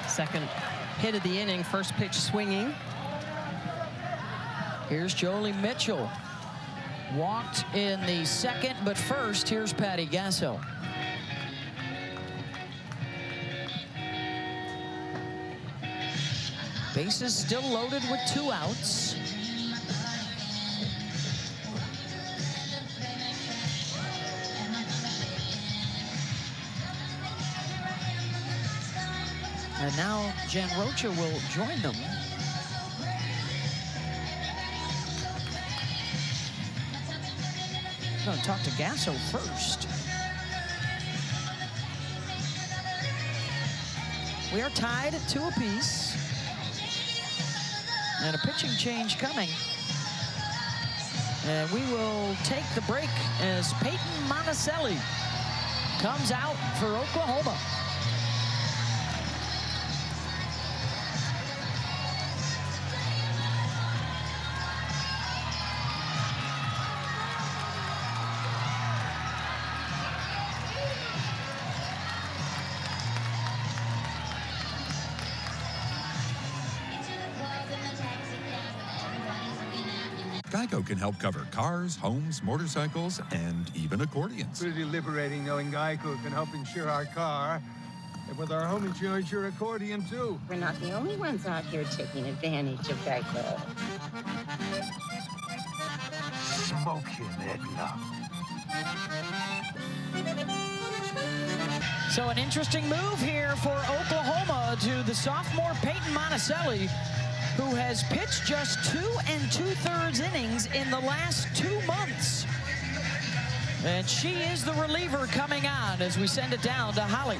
Second hit of the inning, first pitch swinging. Here's Jolie Mitchell. Walked in the second, but first, here's Patty Gasso. Bases still loaded with 2 outs. And now Jen Rocha will join them. I'm going to talk to Gasso first. We are tied at 2 apiece. And a pitching change coming. And we will take the break as Peyton Monticelli comes out for Oklahoma. Geico can help cover cars, homes, motorcycles, and even accordions. Pretty liberating knowing Geico can help insure our car. And with our home insurance, your accordion, too. We're not the only ones out here taking advantage of Geico. Smoke him, Edna. So an interesting move here for Oklahoma to the sophomore Peyton Monticelli, who has pitched just 2 2/3 innings in the last 2 months. And she is the reliever coming on as we send it down to Holly.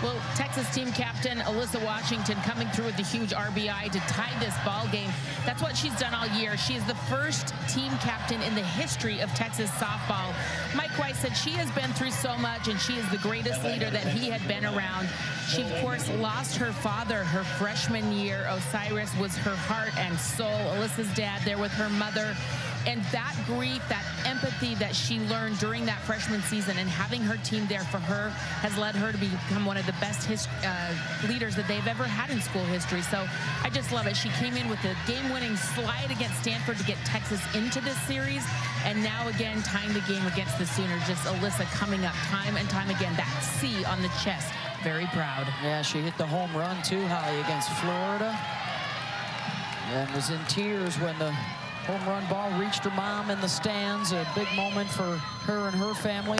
Well, Texas team captain Alyssa Washington coming through with the huge RBI to tie this ball game. That's what she's done all year. She is the first team captain in the history of Texas softball. Mike White said she has been through so much, and she is the greatest leader that he had been around. She, of course, lost her father her freshman year. Osiris was her heart and soul. Alyssa's dad there with her mother. And that grief, that empathy that she learned during that freshman season and having her team there for her has led her to become one of the best leaders that they've ever had in school history. So I just love it. She came in with a game-winning slide against Stanford to get Texas into this series. And now again, tying the game against the Sooners. Just Alyssa coming up time and time again. That C on the chest. Very proud. Yeah, she hit the home run too, Holly, against Florida. And was in tears when the home run ball reached her mom in the stands. A big moment for her and her family.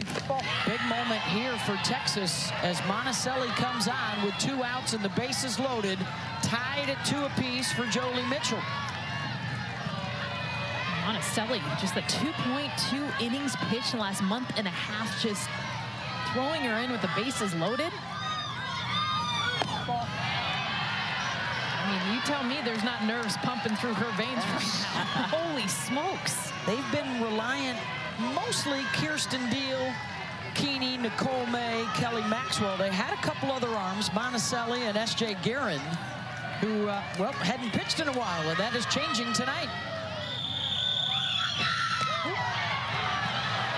Big moment here for Texas as Monticelli comes on with 2 outs and the bases loaded. Tied at 2 apiece for Jolie Mitchell. Monticelli, just the 2.2 innings pitched in the last month and a half, just throwing her in with the bases loaded. I mean, you tell me there's not nerves pumping through her veins right now. Holy smokes. They've been reliant mostly Kirsten Deal, Keeney, Nicole May, Kelly Maxwell. They had a couple other arms, Monticelli and S.J. Guerin, who, well, hadn't pitched in a while, and that is changing tonight.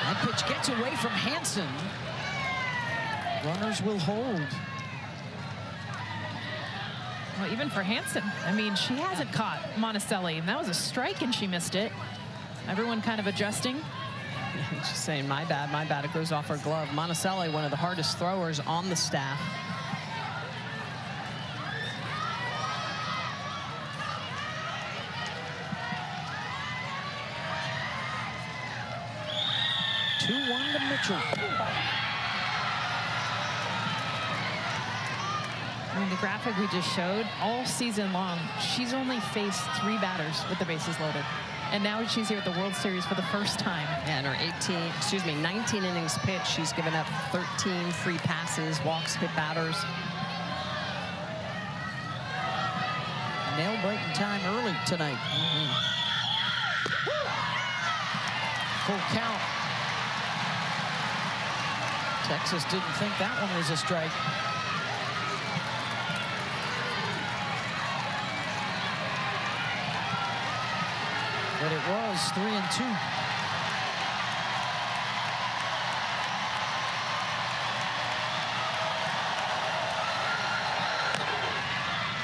That pitch gets away from Hansen. Runners will hold. Well, even for Hansen, I mean, she hasn't caught Monticelli, and that was a strike, and she missed it. Everyone kind of adjusting. She's saying, my bad, it goes off her glove. Monticelli, one of the hardest throwers on the staff. Two-one to Mitchell. I mean, the graphic we just showed, all season long, she's only faced 3 batters with the bases loaded. And now she's here at the World Series for the first time. And her 19 innings pitched, she's given up 13 free passes, walks, hit batters. Nail-biting time early tonight. Full count. Texas didn't think that one was a strike. But it was 3-2.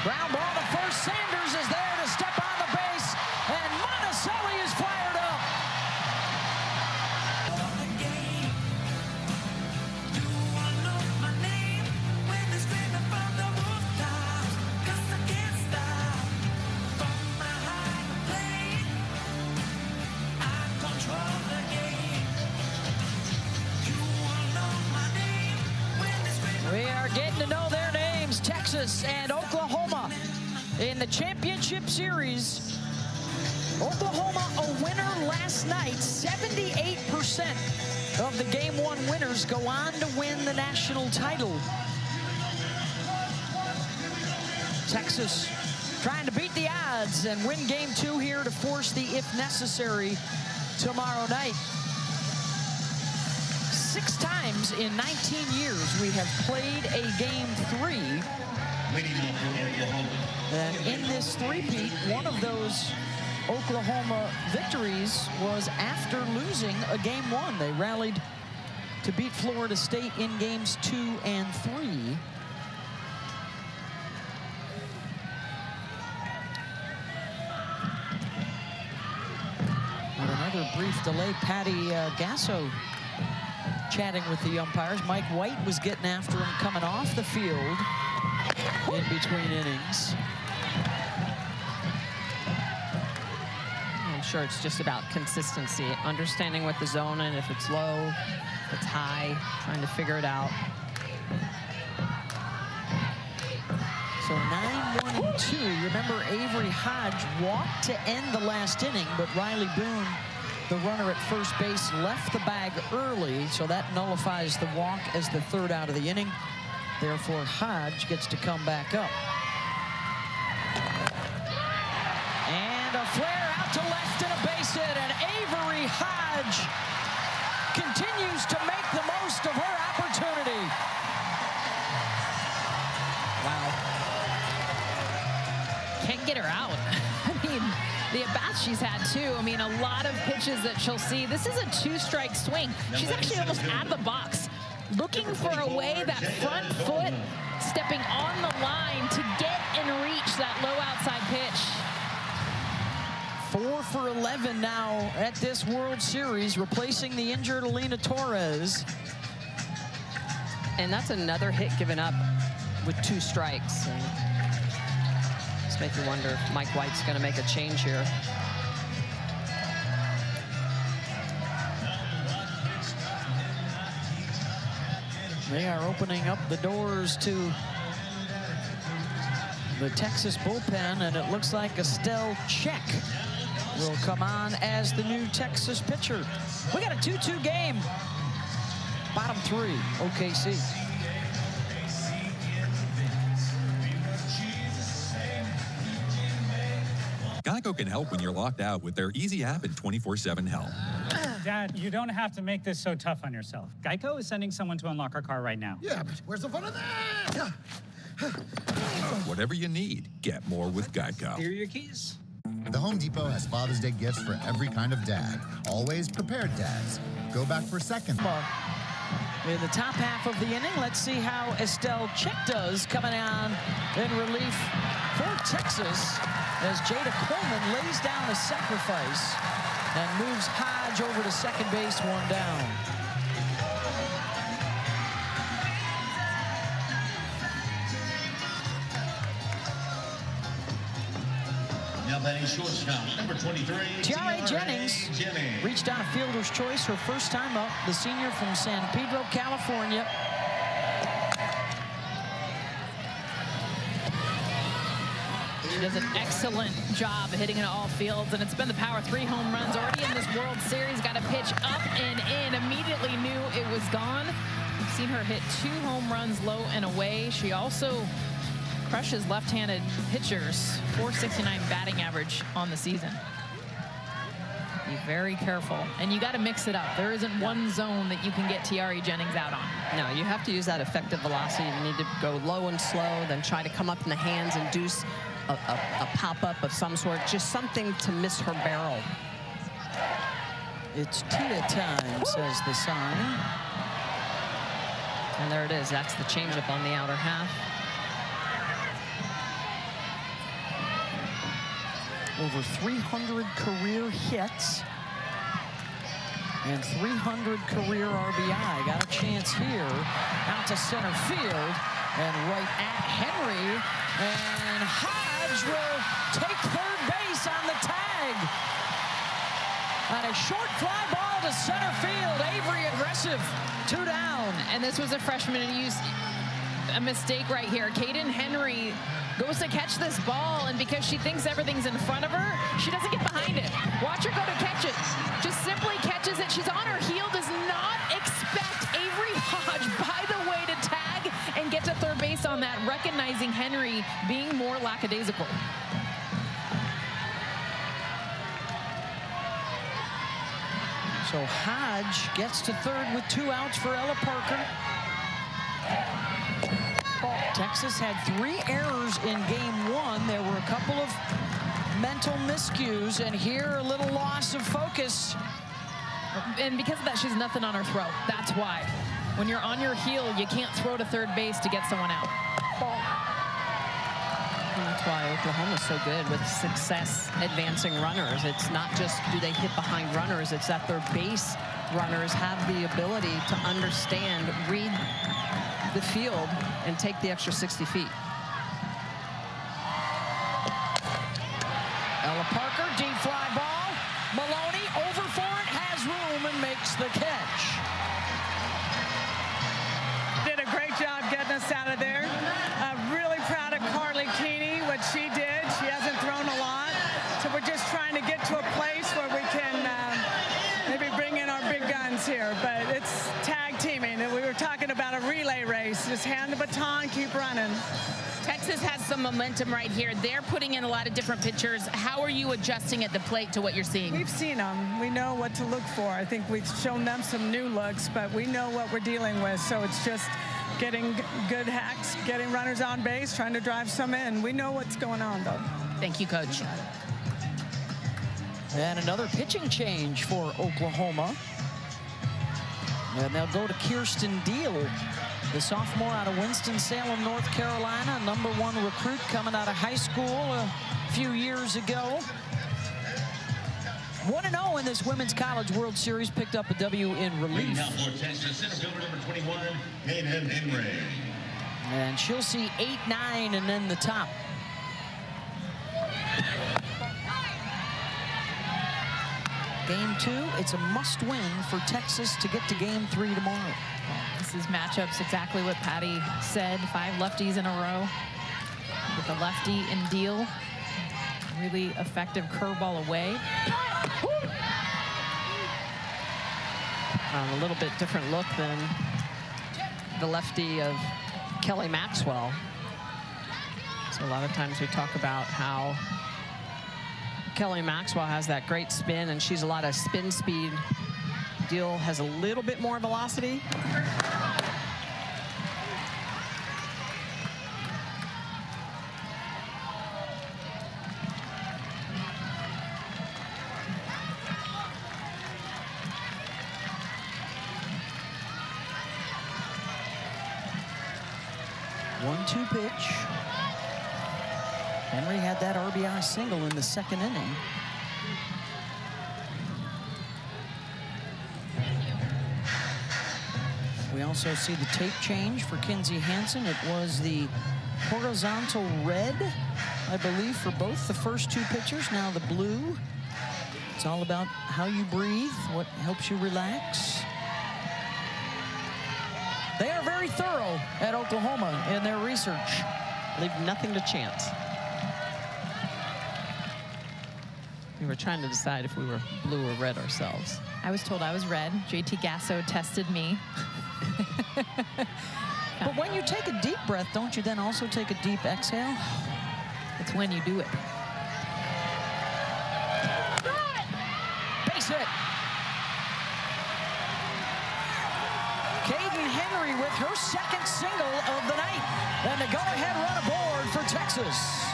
Ground ball to first. Sanders is there to step on the base, and Monticelli is fired up. We are getting to know their names, Texas and Oklahoma in the championship series. Oklahoma a winner last night. 78% of the Game 1 winners go on to win the national title. Texas trying to beat the odds and win Game 2 here to force the if necessary tomorrow night. 6 times in 19 years we have played a Game 3. And in this three-peat, one of those Oklahoma victories was after losing a Game 1. They rallied to beat Florida State in Games 2 and 3. With another brief delay, Patty Gasso chatting with the umpires. Mike White was getting after him coming off the field in between innings. I'm sure it's just about consistency, understanding what the zone and if it's low, if it's high, trying to figure it out. So 9-1-2. Remember, Avery Hodge walked to end the last inning, but Riley Boone, the runner at first base, left the bag early, so that nullifies the walk as the third out of the inning. Therefore, Hodge gets to come back up. And a flare out to left and a base hit, and Avery Hodge continues to make the most of her opportunity. Wow. Can't get her out. I mean, the at-bats she's had, too. I mean, a lot of pitches that she'll see. This is a 2-strike swing. She's actually almost out of the box, looking for a way, that front foot, stepping on the line to get and reach that low outside pitch. 4 for 11 now at this World Series, replacing the injured Alina Torres. And that's another hit given up with 2 strikes. And it's making you wonder if Mike White's going to make a change here. They are opening up the doors to the Texas bullpen, and it looks like Estelle Check will come on as the new Texas pitcher. We got a 2-2 game. Bottom 3, OKC. Geico can help when you're locked out with their easy app and 24/7 help. Dad, you don't have to make this so tough on yourself. Geico is sending someone to unlock our car right now. Yeah, but where's the fun of that? Whatever you need, get more with Geico. Here are your keys. The Home Depot has Father's Day gifts for every kind of dad. Always prepared dads. Go back for second. In the top half of the inning, let's see how Estelle Check does, coming on in relief for Texas as Jada Coleman lays down a sacrifice and moves Hodge over to second base, 1 down. Now batting shortstop, number 23, Tiare Jennings reached on a fielder's choice her first time up, the senior from San Pedro, California. She does an excellent job hitting into all fields, and it's been the power. 3 home runs already in this World Series. Got a pitch up and in. Immediately knew it was gone. We've seen her hit 2 home runs low and away. She also crushes left-handed pitchers. .469 batting average on the season. Be very careful, and you got to mix it up. There isn't one zone that you can get Tiare Jennings out on. No, you have to use that effective velocity. You need to go low and slow, then try to come up in the hands and do a pop-up of some sort, just something to miss her barrel. It's Tia time, says the sign. And there it is. That's the changeup on the outer half. Over 300 career hits and 300 career RBI. Got a chance here. Out to center field and right at Henry. And Hodge will take third base on the tag. On a short fly ball to center field. Avery aggressive. 2 down. And this was a freshman and used a mistake right here. Caden Henry goes to catch this ball, and because she thinks everything's in front of her, she doesn't get behind it. Watch her go to catch it. Just simply catches it. She's on her heel, does not expect Avery Hodge, by the way, to tag and get to third base on that, recognizing Henry being more lackadaisical. So Hodge gets to third with 2 outs for Ella Parker. Texas had 3 errors in game 1. There were a couple of mental miscues, and here a little loss of focus. And because of that, she's nothing on her throw. That's why. When you're on your heel, you can't throw to third base to get someone out. And that's why Oklahoma's so good with success advancing runners. It's not just do they hit behind runners, it's that their base runners have the ability to understand, read the field, and take the extra 60 feet. Ella Parker, deep fly ball. Maloney over for it, has room, and makes the catch. Did a great job getting us out of there. Really proud of Carly Keeney, what she did. She hasn't thrown a lot, so we're just trying to get to a place where we can maybe bring in our big guns here, but it's tag teaming. We were talking about a relay race. Just hand the baton, keep running. Texas has some momentum right here. They're putting in a lot of different pitchers. How are you adjusting at the plate to what you're seeing? We've seen them. We know what to look for. I think we've shown them some new looks, but we know what we're dealing with. So it's just getting good hacks, getting runners on base, trying to drive some in. We know what's going on, though. Thank you, Coach. And another pitching change for Oklahoma. And they'll go to Kirsten Deal, the sophomore out of Winston-Salem, North Carolina, #1 recruit coming out of high school a few years ago. 1-0 in this Women's College World Series, picked up a W in relief. Now for Texas, center fielder number 21, Kaden Henry. And she'll see 8, 9, and then the top. Game 2, it's a must-win for Texas to get to Game 3 tomorrow. This is matchups exactly what Patty said. 5 lefties in a row with a lefty in Deal. Really effective curveball away. A little bit different look than the lefty of Kelly Maxwell. So a lot of times we talk about how Kelly Maxwell has that great spin, and she's a lot of spin speed. Deal has a little bit more velocity. One-two pitch. Henry had that RBI single in the 2nd inning. We also see the tape change for Kinsey Hansen. It was the horizontal red, I believe, for both the first 2 pitchers. Now the blue. It's all about how you breathe, what helps you relax. They are very thorough at Oklahoma in their research. Leave nothing to chance. We were trying to decide if we were blue or red ourselves. I was told I was red. JT Gasso tested me. But when you take a deep breath, don't you then also take a deep exhale? It's when you do it. Base hit. Kaden Henry with her 2nd single of the night. And the go-ahead run aboard for Texas.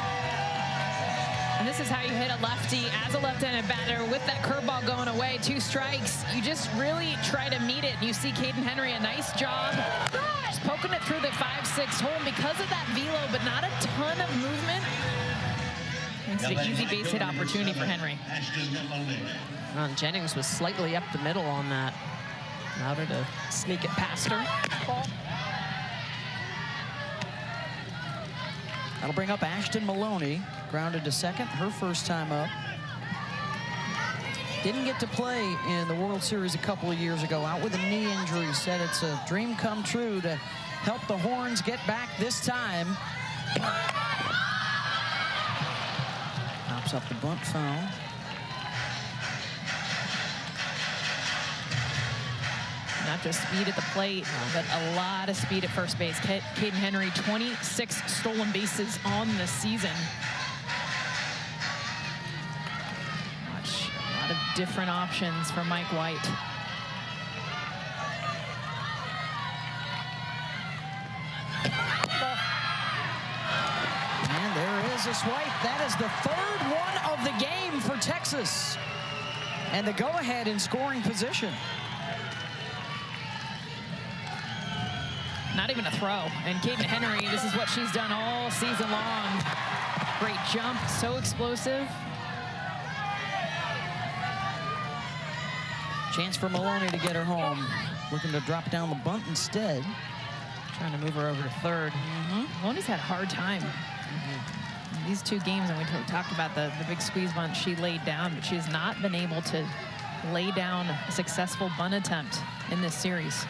And this is how you hit a lefty as a left-handed batter with that curveball going away. 2 strikes. You just really try to meet it. You see Kaden Henry, a nice job. Just poking it through the 5-6 hole. And because of that velo, but not a ton of movement, it's an easy base hit opportunity for Henry. Jennings was slightly up the middle on that. Allowed her to sneak it past her. That'll bring up Ashton Maloney, grounded to 2nd, her first time up. Didn't get to play in the World Series a couple of years ago, out with a knee injury. Said it's a dream come true to help the Horns get back this time. Pops up the bunt foul. Not just speed at the plate, but a lot of speed at first base. Kaden Henry, 26 stolen bases on the season. A lot of different options for Mike White. And there is a swipe. That is the 3rd one of the game for Texas. And the go-ahead in scoring position. Not even a throw. And Kaden Henry, this is what she's done all season long. Great jump, so explosive. Chance for Maloney to get her home. Looking to drop down the bunt instead. Trying to move her over to 3rd. Maloney's had a hard time. These 2 games, and we talked about the big squeeze bunt she laid down, but she has not been able to lay down a successful bunt attempt in this series.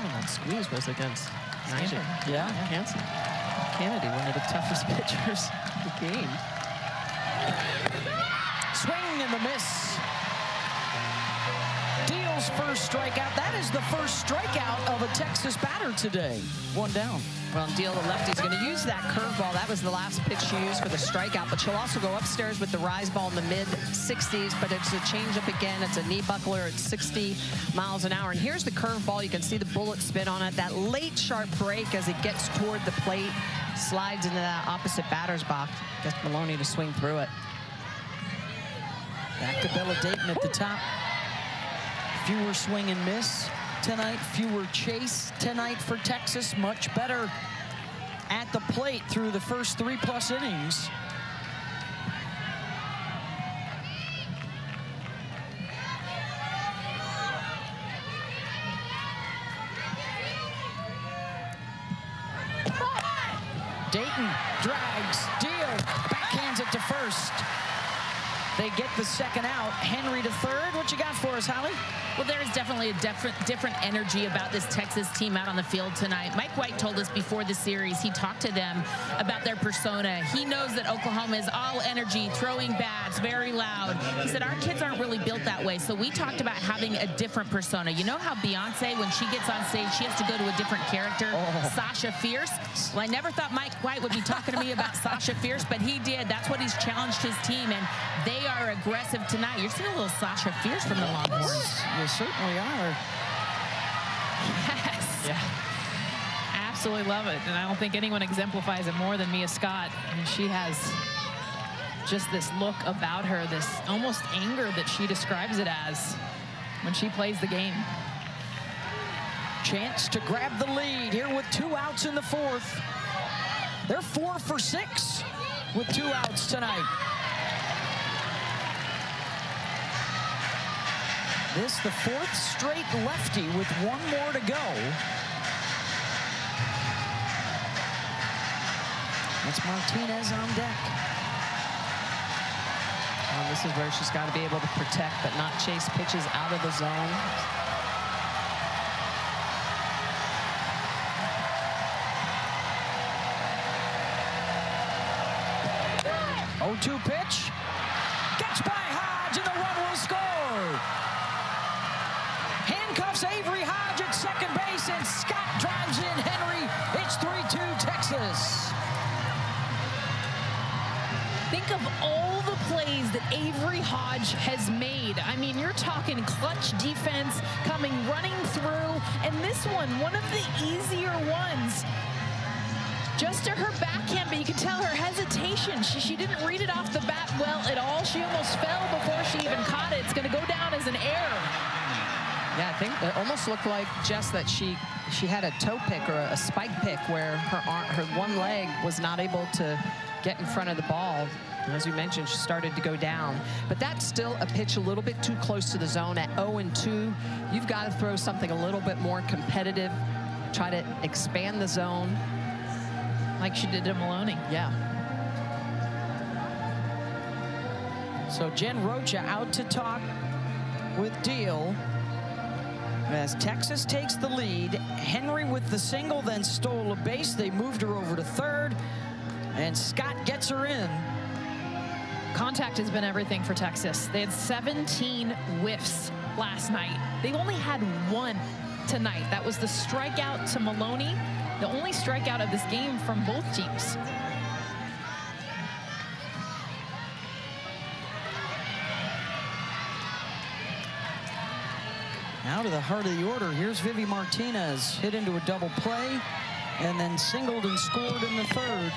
Oh, that squeeze was against Hansen. Kennedy, one of the toughest pitchers in the game. Swing and the miss. Deal's first strikeout. That is the first strikeout of a Texas batter today. 1 down. Well, Deal, the lefty's going to use that curveball. That was the last pitch she used for the strikeout, but she'll also go upstairs with the rise ball in the mid-60s, but it's a changeup again. It's a knee buckler at 60 miles an hour. And here's the curveball. You can see the bullet spin on it. That late sharp break as it gets toward the plate, slides into that opposite batter's box. Gets Maloney to swing through it. Back to Bella Dayton at the top. Fewer swing and miss tonight, fewer chase tonight for Texas. Much better at the plate through the first 3+ innings. Dayton drags, Deal, backhands it to first. They get the second out. Henry to third. What you got for us, Holly? Well, there's definitely a different energy about this Texas team out on the field tonight. Mike White told us before the series, he talked to them about their persona. He knows that Oklahoma is all energy, throwing bats, very loud. He said, our kids aren't really built that way. So we talked about having a different persona. You know how Beyonce, when she gets on stage, she has to go to a different character? Sasha Fierce. Well, I never thought Mike White would be talking to me about Sasha Fierce, but he did. That's what he's challenged his team, and they are aggressive tonight. You're seeing a little Sasha Fierce from the Longhorns. You certainly are. Yes. Yeah. Absolutely love it. And I don't think anyone exemplifies it more than Mia Scott. And she has just this look about her, this almost anger that she describes it as when she plays the game. Chance to grab the lead here with 2 outs in the 4th. They're 4 for 6 with 2 outs tonight. This the 4th straight lefty with 1 more to go. That's Martinez on deck. Well, this is where she's got to be able to protect but not chase pitches out of the zone. Oh-2 pitch. Gets by Hodge and the run will score. Handcuffs Avery Hodge at second base, and Scott drives in Henry. It's 3-2 Texas. Think of all the plays that Avery Hodge has made. I mean, you're talking clutch defense, coming running through, and this one of the easier ones. Just to her backhand, but you can tell her hesitation. She didn't read it off the bat well at all. She almost fell before she even caught it. It's going to go down as an error. Yeah, I think it almost looked like, Jess, that she had a toe pick or a spike pick where her one leg was not able to get in front of the ball. And as we mentioned, she started to go down. But that's still a pitch a little bit too close to the zone at 0-2. You've got to throw something a little bit more competitive, try to expand the zone. Like she did to Maloney. Yeah. So Jen Rocha out to talk with Deal. As Texas takes the lead, Henry with the single, then stole a base. They moved her over to third, and Scott gets her in. Contact has been everything for Texas. They had 17 whiffs last night. They've only had 1 tonight. That was the strikeout to Maloney, the only strikeout of this game from both teams. Now to the heart of the order. Here's Vivi Martinez, hit into a double play, and then singled and scored in the 3rd.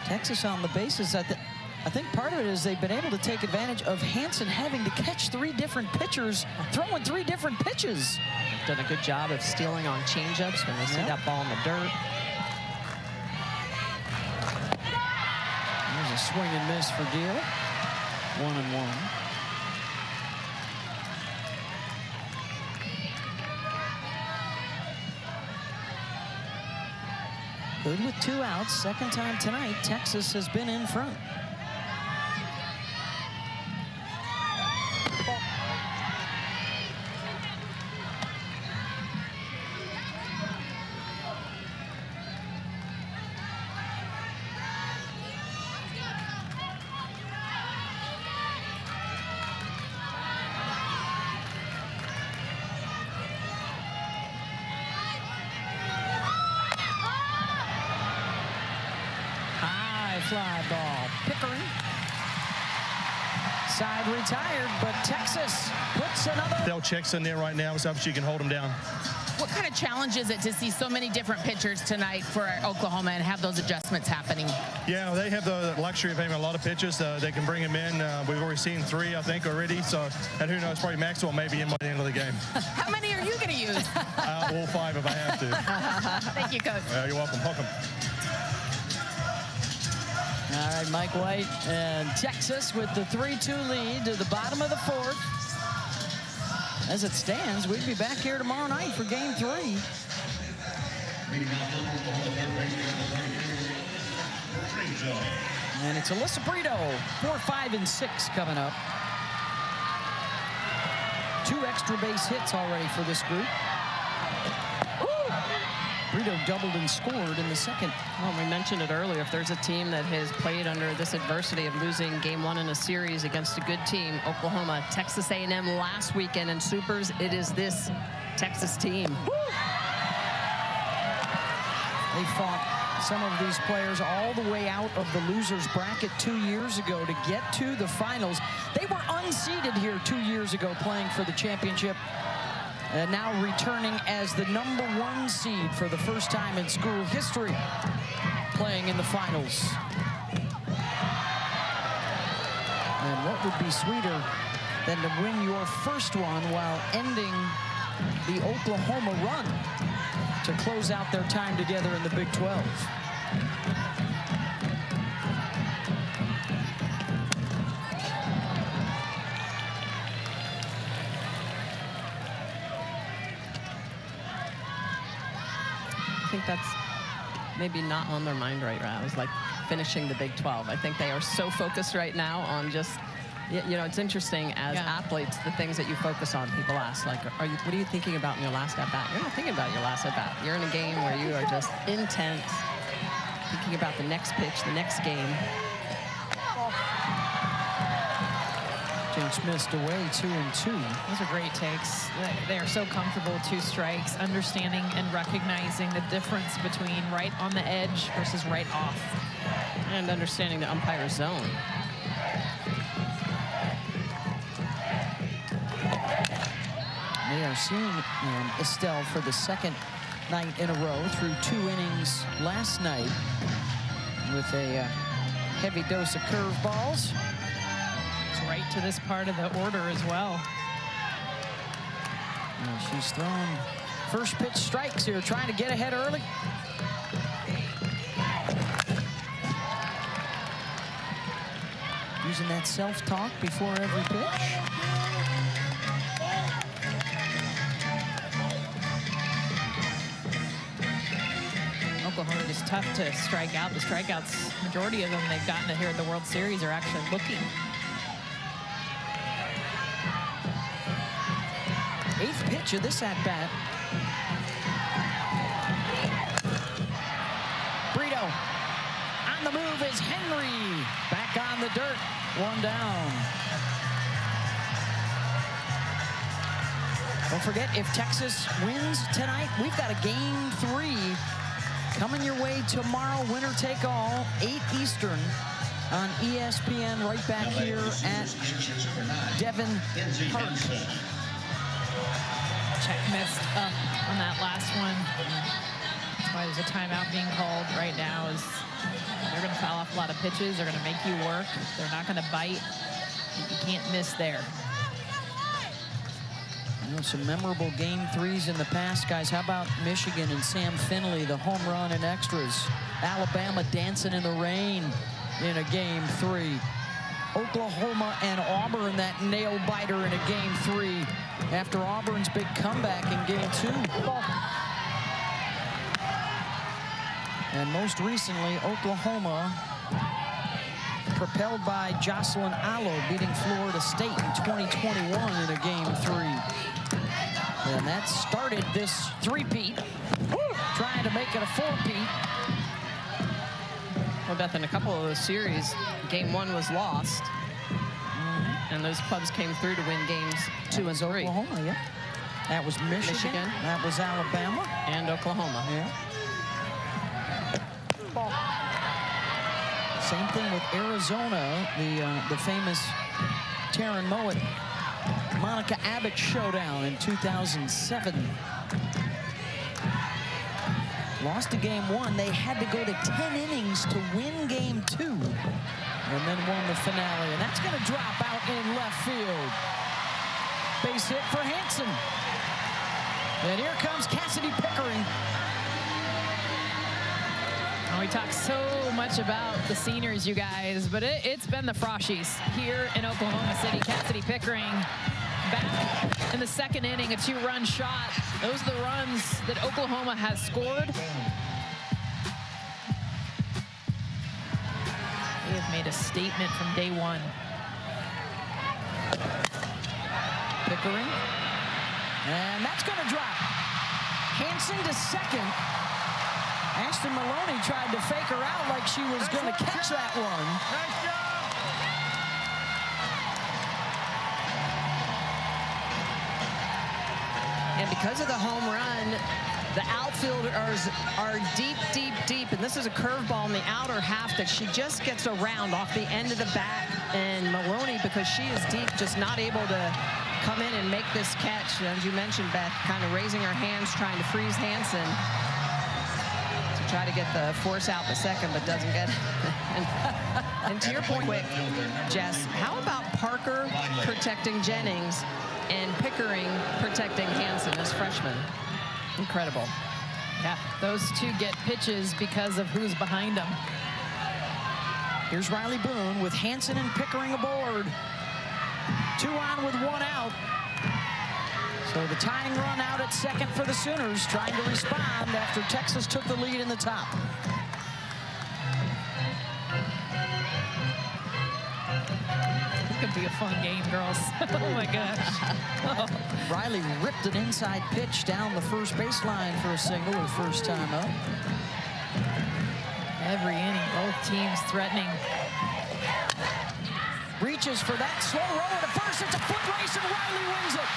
Texas on the bases. I think part of it is they've been able to take advantage of Hansen having to catch 3 different pitchers, throwing 3 different pitches. They've done a good job of stealing on changeups when they see that ball in the dirt. There's a swing and miss for Deal. 1-1. Good with 2 outs. Second time tonight, Texas has been in front. Fly ball. Pickering. Side retired, but Texas puts another. They'll check in there right now, so she can hold him down. What kind of challenge is it to see so many different pitchers tonight for Oklahoma and have those adjustments happening? Yeah, they have the luxury of having a lot of pitches. They can bring them in. We've already seen 3, I think, already. So, and who knows, probably Maxwell may be in by the end of the game. How many are you going to use? All 5 if I have to. Thank you, Coach. You're welcome. Welcome. All right, Mike White and Texas with the 3-2 lead to the bottom of the 4th. As it stands, we'd be back here tomorrow night for Game 3. And it's Alyssa Brito, 4, 5, and 6 coming up. 2 extra base hits already for this group. Brito doubled and scored in the 2nd. Well, we mentioned it earlier. If there's a team that has played under this adversity of losing Game 1 in a series against a good team, Oklahoma, Texas A&M last weekend in Supers, it is this Texas team. They fought some of these players all the way out of the losers bracket 2 years ago to get to the finals. They were unseeded here 2 years ago playing for the championship. And now returning as the #1 seed for the first time in school history, playing in the finals. And what would be sweeter than to win your first one while ending the Oklahoma run to close out their time together in the Big 12? I think that's maybe not on their mind right now. It's like finishing the Big 12. I think they are so focused right now on just, you know, it's interesting as athletes, the things that you focus on. People ask, like, what are you thinking about in your last at-bat? You're not thinking about your last at-bat. You're in a game where you are just intense, thinking about the next pitch, the next game. Smith away 2-2. Those are great takes. They are so comfortable with 2 strikes, understanding and recognizing the difference between right on the edge versus right off. And understanding the umpire's zone. They are seeing Estelle for the 2nd night in a row through 2 innings last night with a heavy dose of curveballs. Right to this part of the order as well. And she's thrown first pitch strikes here, trying to get ahead early. Using that self-talk before every pitch. Oklahoma is tough to strike out. The strikeouts, majority of them they've gotten here at the World Series are actually looking. 8th pitch of this at-bat. Brito on the move is Henry. Back on the dirt. 1 down. Don't forget, if Texas wins tonight, we've got a Game 3 coming your way tomorrow. Winner take all, 8 Eastern on ESPN, right back here at Devon Park. Check missed up on that last one. That's why there's a timeout being called right now. Is they're going to foul off a lot of pitches. They're going to make you work. They're not going to bite. You can't miss there. You know, some memorable Game 3s in the past, guys. How about Michigan and Sam Finley, the home run in extras? Alabama dancing in the rain in a Game 3. Oklahoma and Auburn, that nail-biter in a Game 3 after Auburn's big comeback in Game 2. And most recently, Oklahoma, propelled by Jocelyn Allo, beating Florida State in 2021 in a Game 3. And that started this 3-peat, trying to make it a 4-peat. Well, Beth, in a couple of those series, Game 1 was lost. And those clubs came through to win games 2 and 3. Oklahoma, yeah. That was Michigan. That was Alabama. And Oklahoma. Yeah. Same thing with Arizona, the famous Taryn Mowat, Monica Abbott showdown in 2007. lost to game 1. They had to go to 10 innings to win game 2 and then won the finale. And that's going to drop out in left field. Base hit for Hanson. And here comes Cassidy Pickering. Oh, we talk so much about the seniors, you guys, but it's been the Froshies here in Oklahoma City. Cassidy Pickering back in the second inning, a 2-run shot. Those are the runs that Oklahoma has scored. They have made a statement from day 1. Pickering. And that's going to drop. Hanson to second. Ashton Maloney tried to fake her out like she was going to catch that one. Nice job. And because of the home run, the outfielders are deep, deep, deep. And this is a curveball in the outer half that she just gets around off the end of the bat. And Maloney, because she is deep, just not able to come in and make this catch. As you mentioned, Beth, kind of raising her hands, trying to freeze Hanson to try to get the force out the second, but doesn't get it. And to your point, quick, Jess, how about Parker protecting Jennings and Pickering protecting Hanson as freshmen? Incredible. Yeah, those two get pitches because of who's behind them. Here's Riley Boone with Hanson and Pickering aboard. 2 on with 1 out. So the tying run out at second for the Sooners, trying to respond after Texas took the lead in the top. This could be a fun game, girls. Oh my gosh. Riley ripped an inside pitch down the first baseline for a single, her first time up. Every inning, both teams threatening. Reaches for that slow roller to first. It's a foot race and Riley wins it.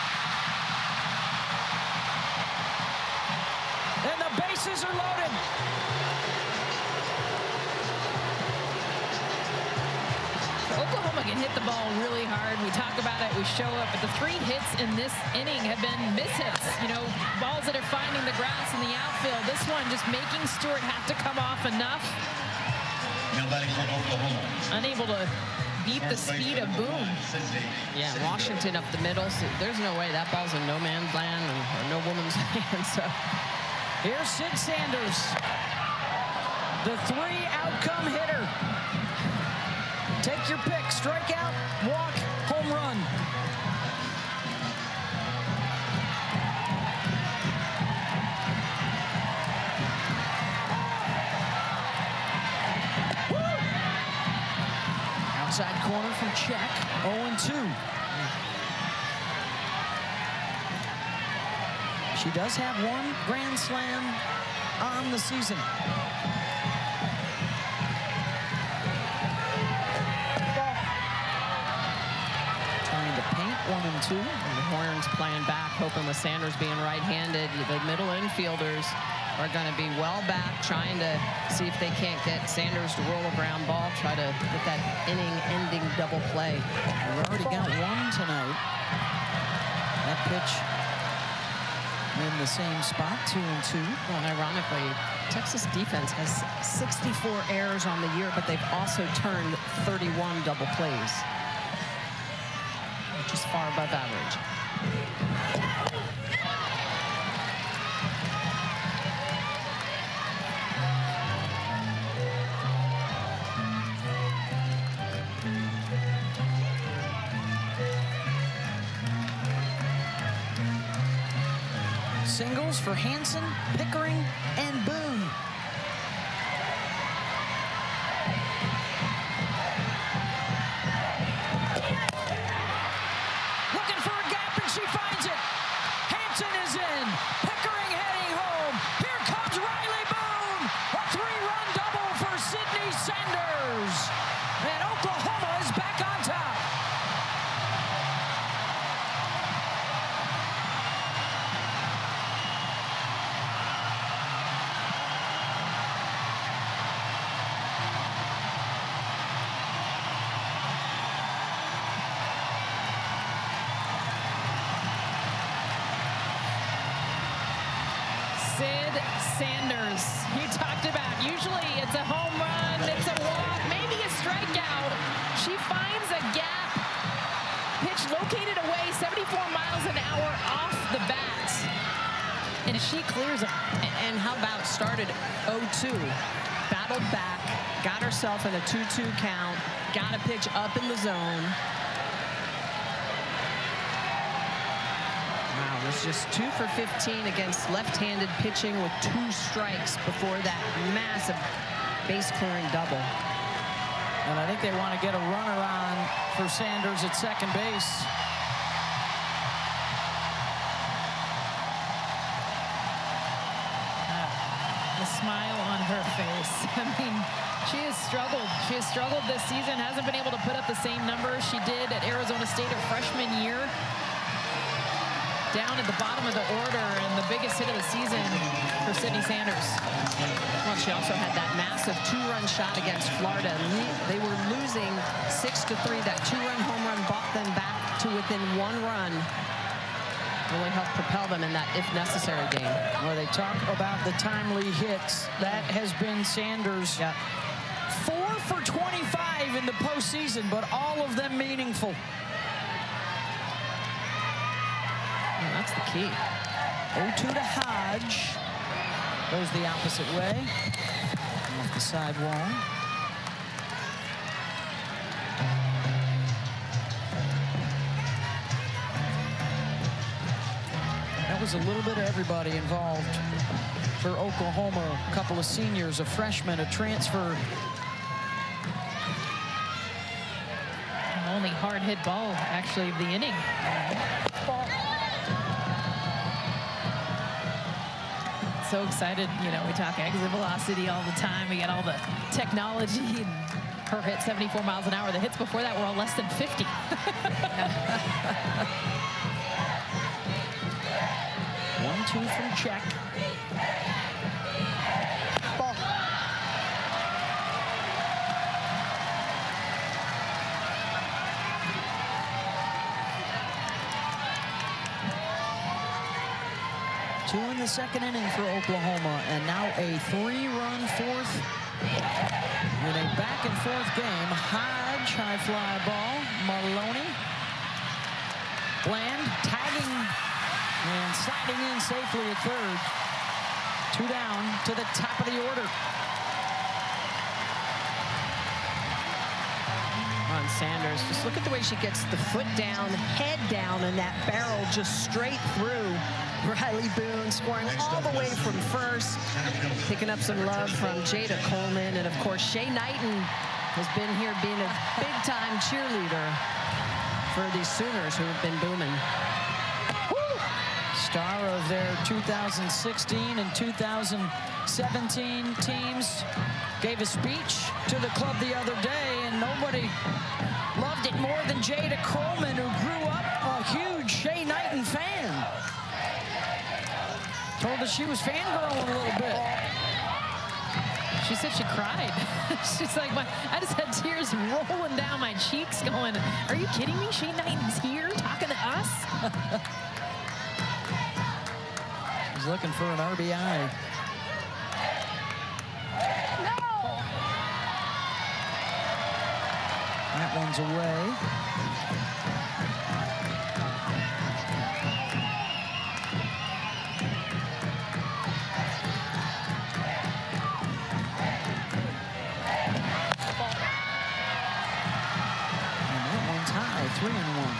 And the bases are loaded. Oklahoma can hit the ball really hard. We talk about it, we show up, but the 3 hits in this inning have been mishits. You know, balls that are finding the grass in the outfield. This one just making Stewart have to come off enough. Unable to beat the speed of Boone. Yeah, Washington up the middle. So there's no way that ball's in no man's land or no woman's land. So here's Sid Sanders, the 3 outcome hitter. Take your pick, strikeout, walk, home run. Outside corner from Check, 0-2. She does have 1 grand slam on the season. Trying to paint 1-2. And the Horns playing back, hoping with Sanders being right-handed. The middle infielders are going to be well back, trying to see if they can't get Sanders to roll a ground ball, try to get that inning-ending double play. We've already got 1 tonight. That pitch in the same spot, 2-2. Well, and ironically, Texas defense has 64 errors on the year, but they've also turned 31 double plays, which is far above average. Singles for Hanson, Pickering, and Boone. Looking for a gap, and she finds it. Hanson is in. Pickering heading home. Here comes Riley Boone. A 3-run double for Sydney Sanders. And Oklahoma is back on top. Sid Sanders pitches. You talked about, usually it's a home run, it's a walk, maybe a strikeout. She finds a gap. Pitch located away 74 miles an hour off the bat. And she clears it. And how about started 0-2, battled back, got herself in a 2-2 count, got a pitch up in the zone. Wow, it was just 2 for 15 against left-handed pitching with 2 strikes before that massive base-clearing double. And I think they want to get a runner on for Sanders at second base. The smile on her face. I mean, she has struggled. She has struggled this season, hasn't been able to put up the same numbers she did at Arizona State her freshman year. Down at the bottom of the order, and the biggest hit of the season for Sydney Sanders. Well, she also had that massive 2-run shot against Florida. They were losing 6-3. That 2-run home run brought them back to within 1 run. Really helped propel them in that if-necessary game. Where they talk about the timely hits. That has been Sanders. Yep. 4 for 25 in the postseason, but all of them meaningful. Well, that's the key. 0-2 to Hodge. Goes the opposite way. Off the side wall. That was a little bit of everybody involved for Oklahoma. A couple of seniors, a freshman, a transfer. Only hard hit ball, actually, of the inning. So excited, you know, we talk exit velocity all the time. We got all the technology, and her hit 74 miles an hour. The hits before that were all less than 50. 1-2 from check. Ball. Two in the second inning for Oklahoma, and now a 3-run fourth in a back-and-forth game. Hodge, high fly ball. Maloney. Bland tagging and sliding in safely at third. 2 down to the top of the order. On Sanders, just look at the way she gets the foot down, head down, and that barrel just straight through. Riley Boone scoring all the way from first, picking up some love from Jada Coleman, and of course Shay Knighton has been here being a big-time cheerleader for these Sooners who have been booming. Star of their 2016 and 2017 teams gave a speech to the club the other day, and nobody loved it more than Jada Coleman, who grew up a huge Shay Knighton fan. Told us she was fangirling a little bit. She said she cried. She's like, I just had tears rolling down my cheeks going, are you kidding me? Shay Knighton's here talking to us? He's looking for an RBI. No! That one's away. And that one's high, 3-1.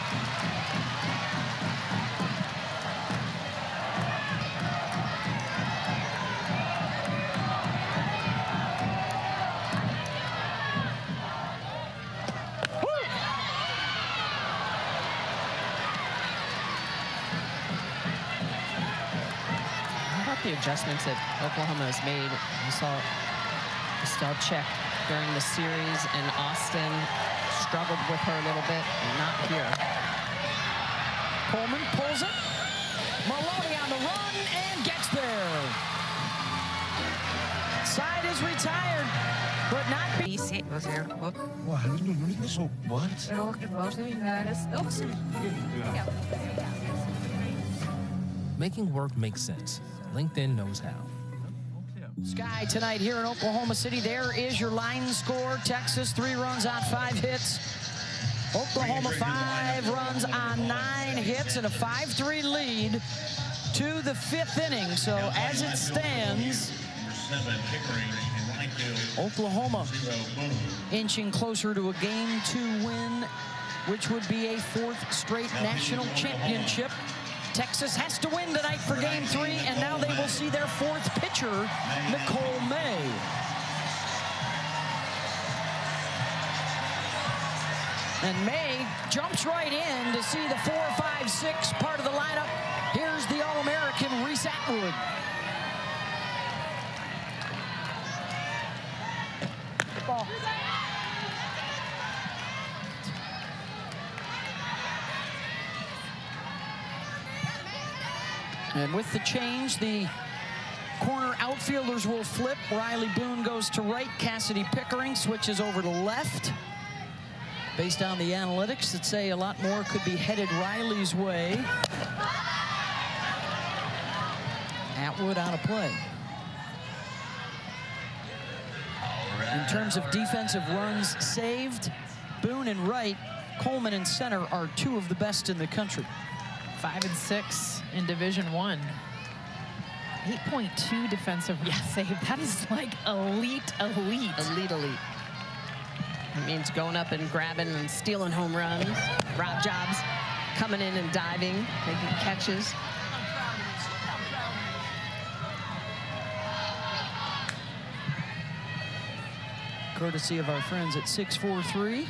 The adjustments that Oklahoma has made. You saw Estelle check during the series, and Austin struggled with her a little bit, not here. Coleman pulls it. Maloney on the run and gets there. Side is retired, but not Making work make sense. LinkedIn knows how. Sky tonight here in Oklahoma City. There is your line score. Texas 3 runs on 5 hits. Oklahoma 5 runs on 9 hits and a 5-3 lead to the 5th inning. So as it stands, Oklahoma inching closer to a Game 2 win, which would be a 4th straight national championship. Texas has to win tonight for Game 3, and now they will see their 4th pitcher, Nicole May. And May jumps right in to see the 4, 5, 6 part of the lineup. Here's the All-American Reese Atwood. Ball. And with the change, the corner outfielders will flip. Riley Boone goes to right. Cassidy Pickering switches over to left. Based on the analytics that say a lot more could be headed Riley's way. Atwood on a play. In terms of defensive runs saved, Boone and right, Coleman and center are 2 of the best in the country. 5 and 6 in Division I. 8.2 defensive runs saved. That is like elite. It means going up and grabbing and stealing home runs. Rob Jobs coming in and diving, making catches. Courtesy of our friends at 643.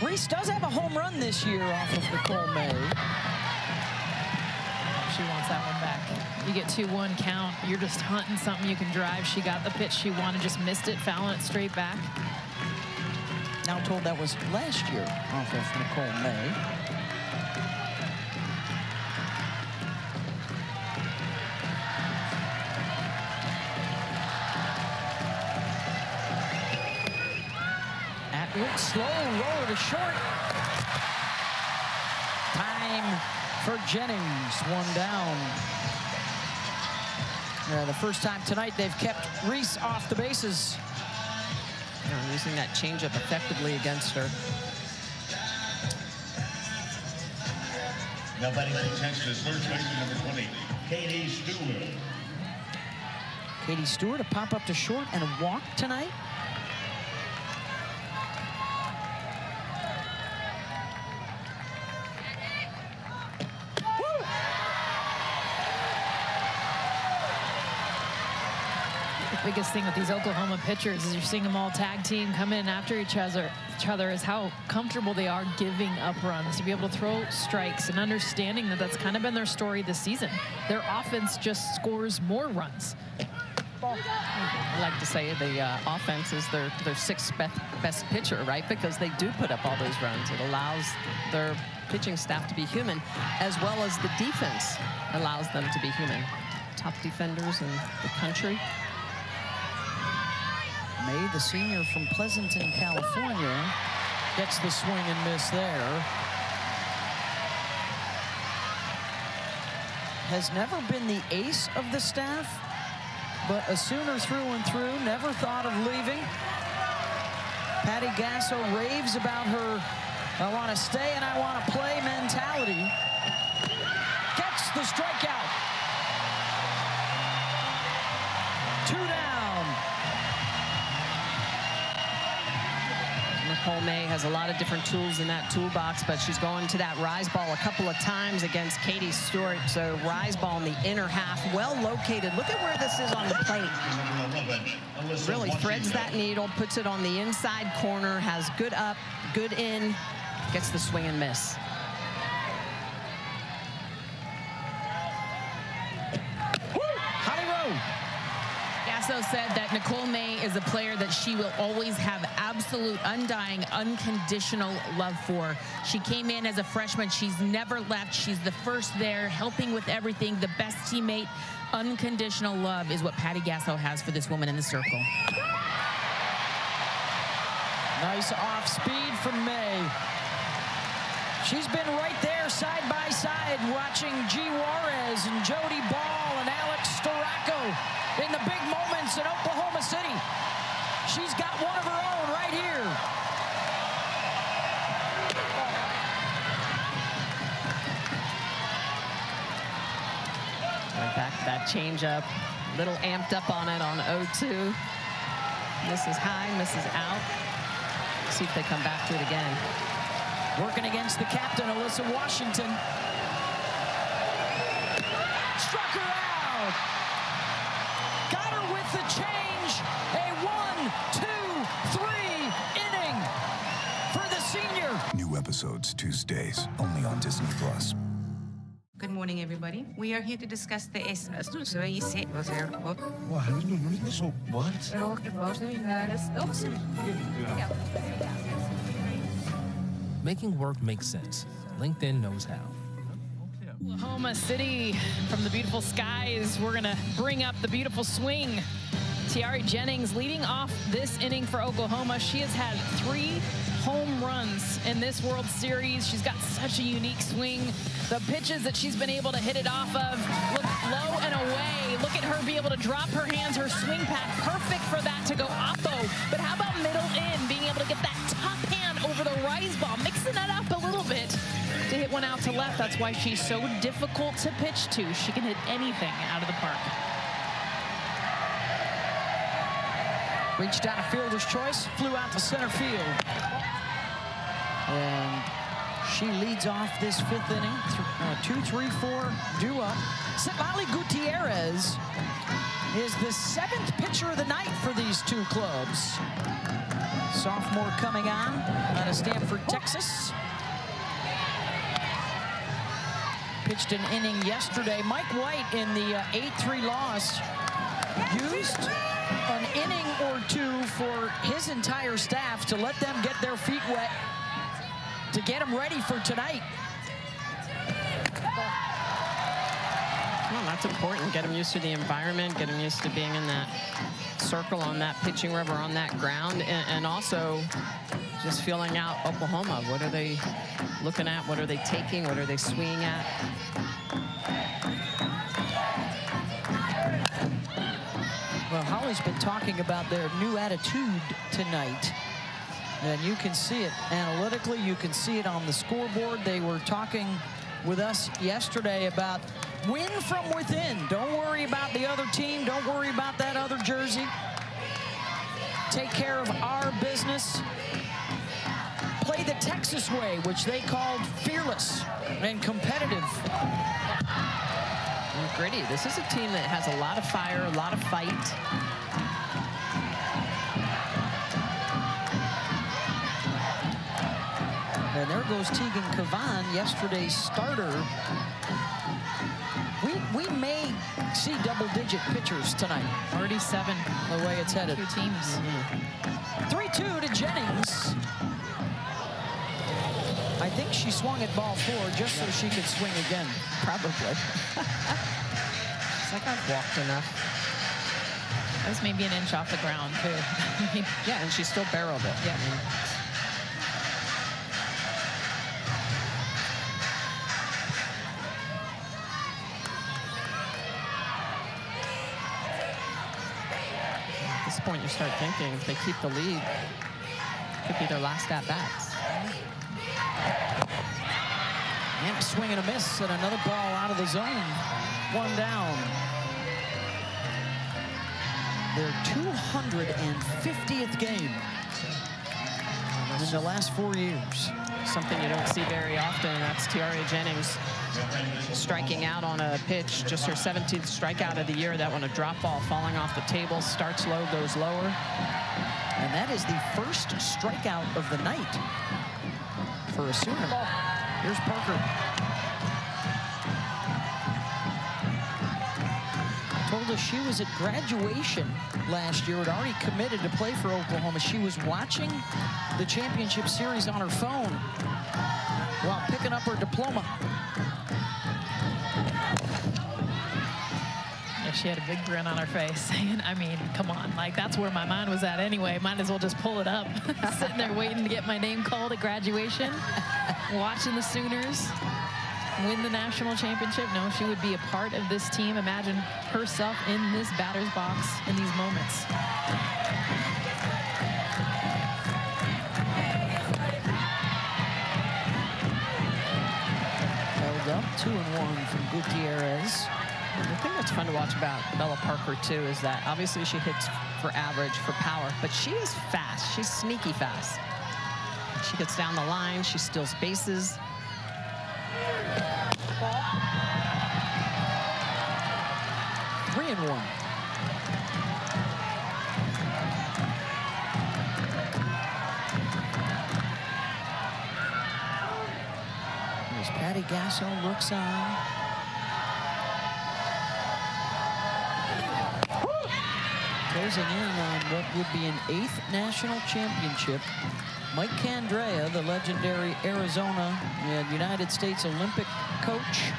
Reese does have a home run this year off of Nicole May. She wants that one back. You get 2-1 count. You're just hunting something you can drive. She got the pitch she wanted, just missed it, fouling it straight back. Now told that was last year off of Nicole May. Atwood, slow roller to short. Time for Jennings, 1 down. The first time tonight they've kept Reese off the bases. Using that changeup effectively against her. Now batting for Texas, third baseman number 20, Katie Stewart. Katie Stewart, a pop up to short and a walk tonight. The biggest thing with these Oklahoma pitchers is you're seeing them all tag team, come in after each other is how comfortable they are giving up runs, to be able to throw strikes, and understanding that that's kind of been their story this season. Their offense just scores more runs. I like to say the offense is their 6th best pitcher, right? Because they do put up all those runs. It allows their pitching staff to be human, as well as the defense allows them to be human. Top defenders in the country. May, the senior from Pleasanton, California, gets the swing and miss there. Has never been the ace of the staff, but a Sooner through and through, never thought of leaving. Patty Gasso raves about her I want to stay and I want to play mentality. Gets the strikeout. 2 down. Nicole May has a lot of different tools in that toolbox, but she's going to that rise ball a couple of times against Katie Stewart. So rise ball in the inner half, well located. Look at where this is on the plate. Really threads that needle, puts it on the inside corner, has good up, good in, gets the swing and miss. Gasso said that Nicole May is a player that she will always have absolute, undying, unconditional love for. She came in as a freshman. She's never left. She's the first there, helping with everything, the best teammate. Unconditional love is what Patty Gasso has for this woman in the circle. Nice off speed from May. She's been right there side by side watching G. Juarez and Jody Ball and Alex Storako in the big moments in Oklahoma City. She's got one of her own right here. Went back to that changeup. Little amped up on it on 0-2. Misses high, misses out. See if they come back to it again. Working against the captain, Alyssa Washington. Struck her out. Got her with the change. A 1-2-3 inning for the senior. New episodes Tuesdays, only on Disney+. Good morning, everybody. We are here to discuss the Making work make sense. LinkedIn knows how. Oklahoma City, from the beautiful skies, we're gonna bring up the beautiful swing. Tiare Jennings leading off this inning for Oklahoma. She has had 3 home runs in this World Series. She's got such a unique swing. The pitches that she's been able to hit it off of look low and away. Look at her be able to drop her hands, her swing path, perfect for that to go oppo. But how about middle in, being able to get that top hand over the rise ball, mixing that up a little bit to hit one out to left. That's why she's so difficult to pitch to. She can hit anything out of the park. Reached out a fielder's choice, flew out to center field. And she leads off this 5th inning. 2-3-4 due up. Citlali Gutierrez is the 7th pitcher of the night for these 2 clubs. Sophomore coming on out of Stanford, Texas. Pitched an inning yesterday. Mike White in the 8-3 loss used an inning or 2 for his entire staff to let them get their feet wet to get them ready for tonight. Well, that's important. Get them used to the environment, get them used to being in that circle on that pitching river on that ground, and also just feeling out Oklahoma. What are they looking at? What are they taking? What are they swinging at? Well, Holly's been talking about their new attitude tonight. And you can see it analytically. You can see it on the scoreboard. They were talking with us yesterday about win from within. Don't worry about the other team. Don't worry about that other jersey. Take care of our business. Play the Texas way, which they called fearless and competitive. And gritty. This is a team that has a lot of fire, a lot of fight. And there goes Tegan Kavan, yesterday's starter. We may see double-digit pitchers tonight. Already 7. The way it's headed. 2 teams. 3-2 to Jennings. I think she swung at ball 4 just so she could swing again, probably. It's like I've walked enough. That was maybe an inch off the ground, too. Yeah, and she still barreled it. Yeah. At this point, you start thinking if they keep the lead, it could be their last at-bats. And a swing and a miss, and another ball out of the zone. 1 down. Their 250th game in the last 4 years. Something you don't see very often, and that's Tiare Jennings striking out on a pitch, just her 17th strikeout of the year. That one, a drop ball falling off the table, starts low, goes lower. And that is the first strikeout of the night for a Sooner. Here's Parker. Told us she was at graduation last year, had already committed to play for Oklahoma. She was watching the championship series on her phone while picking up her diploma. Yeah, she had a big grin on her face saying, I mean, come on, like that's where my mind was at anyway. Might as well just pull it up. Sitting there waiting to get my name called at graduation. watching the Sooners win the national championship. No, she would be a part of this team. Imagine herself in this batter's box in these moments. Held up 2-1 from Gutierrez. The thing that's fun to watch about Bella Parker, too, is that obviously she hits for average, for power, but she is fast. She's sneaky fast. She gets down the line. She steals bases. 3-1. As Patty Gasso looks on. Closing in on what would be an 8th national championship. Mike Candrea, the legendary Arizona and United States Olympic coach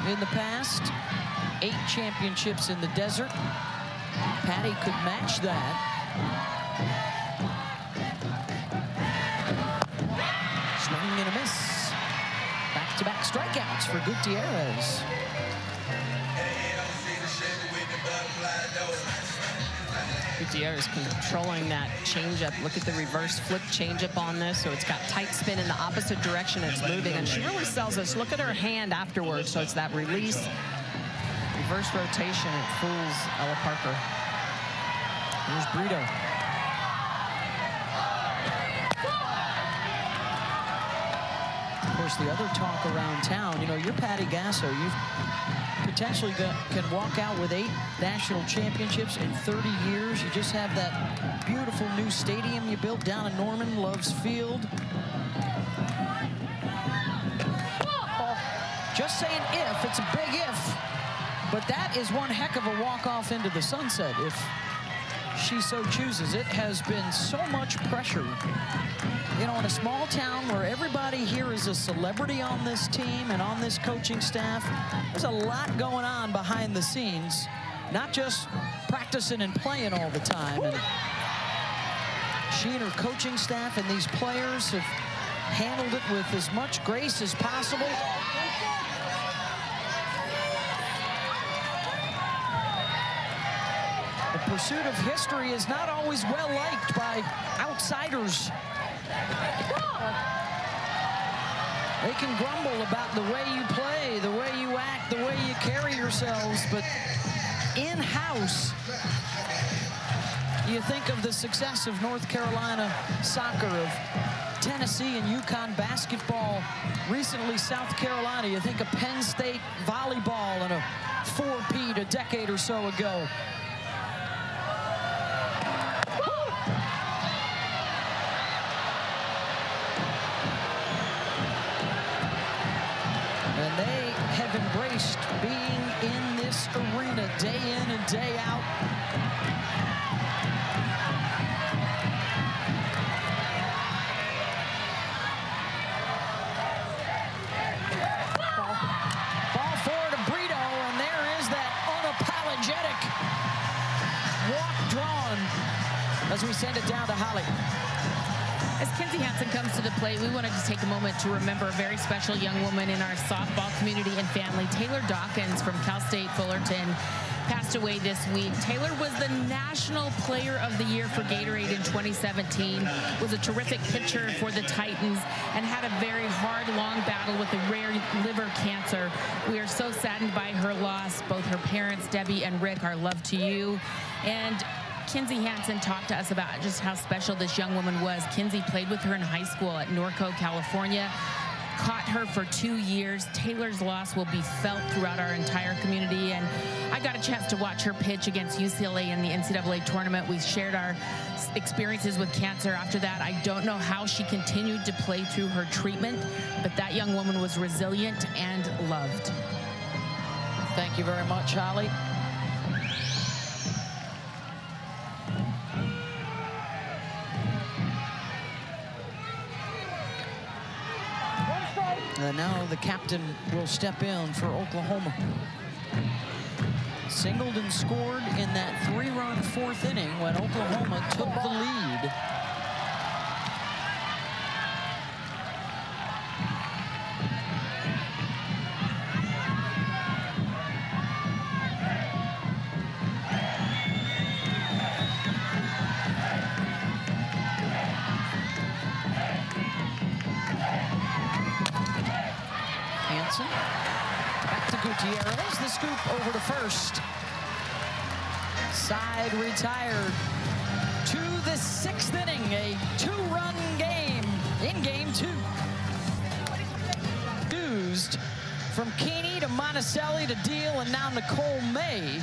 in the past. 8 championships in the desert. Patty could match that. Swing and a miss. Back-to-back strikeouts for Gutierrez. Gutierrez controlling that changeup. Look at the reverse flip changeup on this. So it's got tight spin in the opposite direction it's moving. And she really sells us. Look at her hand afterwards. So it's that release, reverse rotation. It fools Ella Parker. Here's Brito. Of course, the other talk around town, you know, you're Patty Gasso. You've potentially can walk out with 8 national championships in 30 years. You just have that beautiful new stadium you built down in Norman, Loves Field. Just saying if, it's a big if, but that is one heck of a walk-off into the sunset if she so chooses. It has been so much pressure. You know, in a small town where everybody here is a celebrity on this team and on this coaching staff, there's a lot going on behind the scenes, not just practicing and playing all the time. And she and her coaching staff and these players have handled it with as much grace as possible. The pursuit of history is not always well liked by outsiders. They can grumble about the way you play, the way you act, the way you carry yourselves, but in-house, you think of the success of North Carolina soccer, of Tennessee and UConn basketball, recently South Carolina. You think of Penn State volleyball and a 4-peat a decade or so ago. And they have embraced being in this arena day in and day out. Ball forward to Brito, and there is that unapologetic walk drawn as we send it down to Holly. As Kinsey Hansen comes to the plate, we wanted to take a moment to remember a very special young woman in our softball community and family. Taylor Dawkins from Cal State Fullerton passed away this week. Taylor was the National Player of the Year for Gatorade in 2017, was a terrific pitcher for the Titans, and had a very hard, long battle with a rare liver cancer. We are so saddened by her loss. Both her parents, Debbie and Rick, our love to you. And Kinsey Hansen talked to us about just how special this young woman was. Kinsey played with her in high school at Norco, California, caught her for 2 years. Taylor's loss will be felt throughout our entire community, and I got a chance to watch her pitch against UCLA in the NCAA tournament. We shared our experiences with cancer after that. I don't know how she continued to play through her treatment, but that young woman was resilient and loved. Thank you very much, Holly. Now the captain will step in for Oklahoma. Singled and scored in that 3-run 4th inning when Oklahoma took the lead. Ramirez, the scoop over to first. Side retired. To the 6th inning, a 2-run game in game 2. Used from Keeney to Monticelli to Deal, and now Nicole May,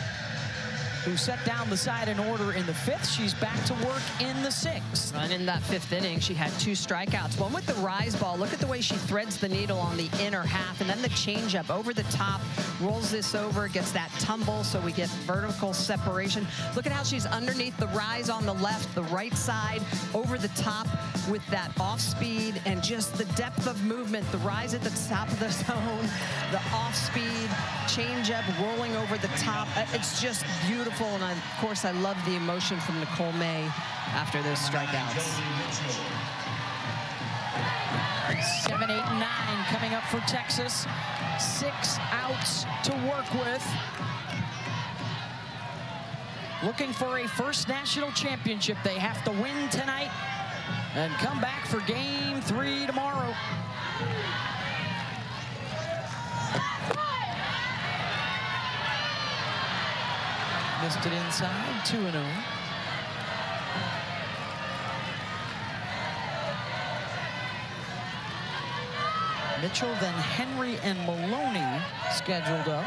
who set down the side in order in the 5th. She's back to work in the 6th. And in that 5th inning, she had 2 strikeouts. One with the rise ball. Look at the way she threads the needle on the inner half. And then the changeup over the top, rolls this over, gets that tumble, so we get vertical separation. Look at how she's underneath the rise on the left, the right side, over the top with that off speed and just the depth of movement. The rise at the top of the zone, the off speed, changeup, rolling over the top. It's just beautiful. And of course, I love the emotion from Nicole May after those strikeouts. 7, 8, 9 coming up for Texas. 6 outs to work with. Looking for a first national championship. They have to win tonight and come back for game 3 tomorrow. Missed it inside, 2-0. Mitchell, then Henry and Maloney scheduled up.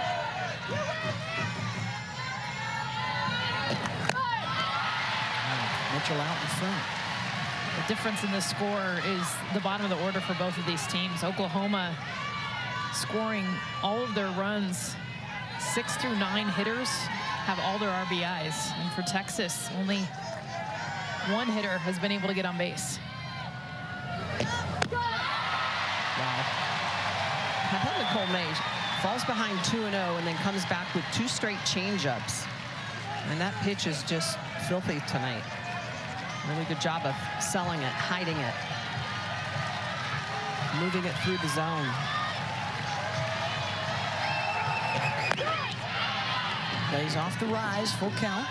Mitchell out in front. The difference in this score is the bottom of the order for both of these teams. Oklahoma scoring all of their runs. 6 through 9 hitters have all their RBIs. And for Texas, only 1 hitter has been able to get on base. Wow. How about Nicole May? Falls behind 2-0 and then comes back with 2 straight changeups. And that pitch is just filthy tonight. Really good job of selling it, hiding it, moving it through the zone. Plays off the rise, full count.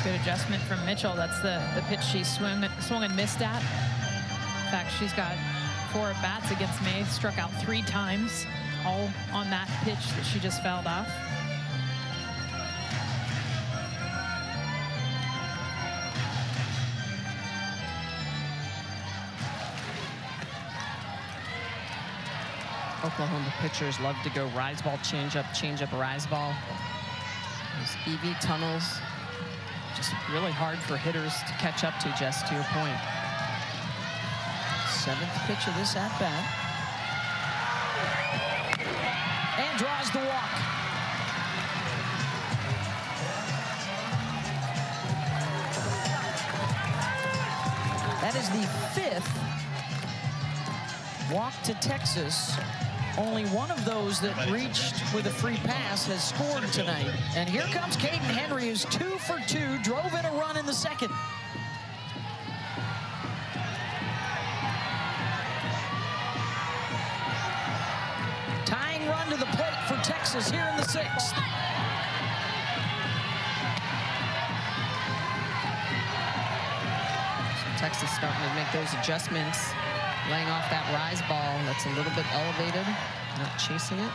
Good adjustment from Mitchell. That's the pitch she swung and missed at. In fact, she's got 4 at-bats against May, struck out 3 times, all on that pitch that she just fouled off. Oklahoma pitchers love to go rise ball, change up, rise ball. Those EV tunnels, just really hard for hitters to catch up to, Jess, to your point. 7th pitch of this at-bat. And draws the walk. That is the 5th walk to Texas. Only one of those that reached with a free pass has scored tonight. And here comes Caden Henry, who's 2 for 2, drove in a run in the 2nd. Tying run to the plate for Texas here in the 6th. So Texas starting to make those adjustments, laying off that rise ball that's a little bit elevated, not chasing it.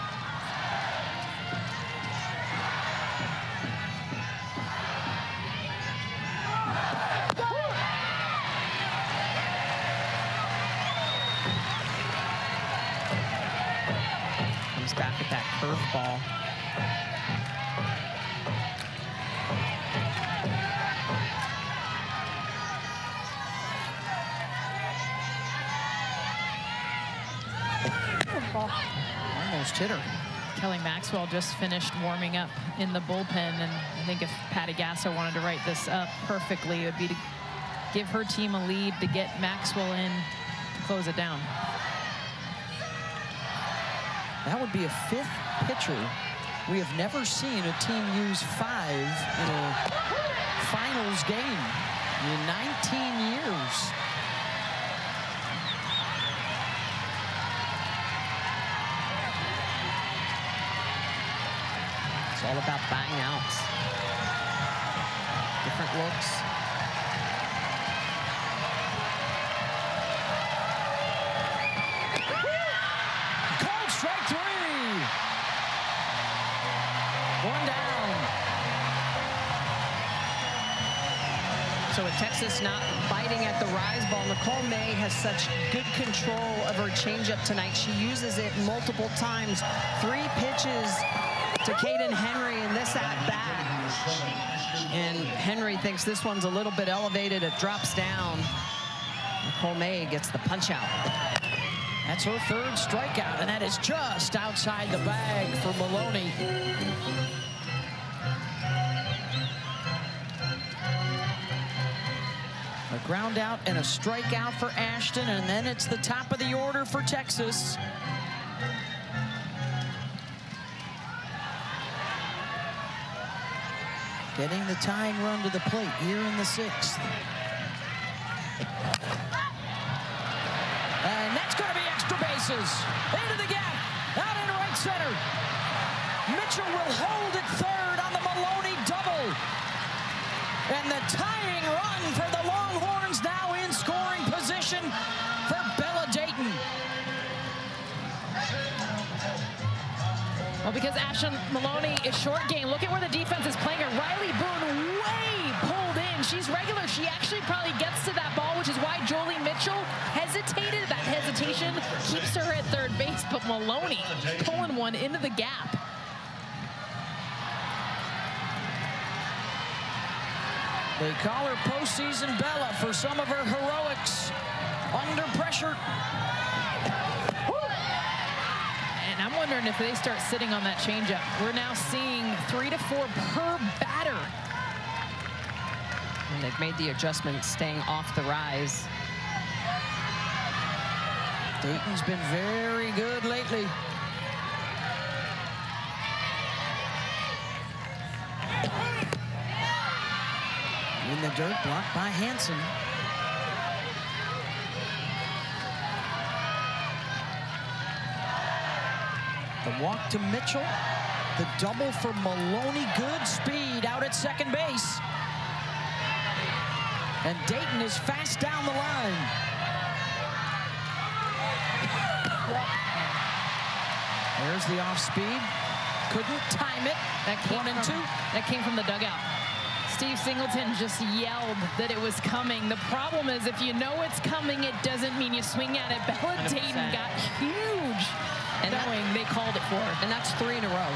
Comes back at that curveball. Almost hit her. Kelly Maxwell just finished warming up in the bullpen, and I think if Patty Gasso wanted to write this up perfectly, it would be to give her team a lead to get Maxwell in to close it down. That would be a 5th pitcher. We have never seen a team use 5 in a finals game. in 19 years. It's all about buying outs. Different looks. Called strike 3. One down. So with Texas not biting at the rise ball, Nicole May has such good control of her changeup tonight. She uses it multiple times. 3 pitches to Caden Henry in this at-bat. And Henry thinks this one's a little bit elevated. It drops down. Nicole May gets the punch out. That's her 3rd strikeout, and that is just outside the bag for Maloney. A ground out and a strikeout for Ashton, and then it's the top of the order for Texas. Getting the tying run to the plate here in the 6th. And that's going to be extra bases. Into the gap, out in right center. Mitchell will hold at 3rd on the Maloney double. And the tying run for the Longhorns, now in scoring position for Bella Dayton. Well, because Ashton Maloney is short game. Look at where the defense is playing her. Riley Boone way pulled in. She's regular. She actually probably gets to that ball, which is why Jolie Mitchell hesitated. That hesitation keeps her at 3rd base, but Maloney pulling one into the gap. They call her postseason Bella for some of her heroics under pressure. And I'm wondering if they start sitting on that changeup. We're now seeing 3 to 4 per batter. And they've made the adjustment, staying off the rise. Dayton's been very good lately. In the dirt, blocked by Hansen. The walk to Mitchell. The double for Maloney. Good speed out at 2nd base. And Dayton is fast down the line. There's the off speed. Couldn't time it. That came 1 and 2. That came from the dugout. Steve Singleton just yelled that it was coming. The problem is, if you know it's coming, it doesn't mean you swing at it. Bella 100%. Dayton got huge, and knowing they called it for her. And that's 3 in a row.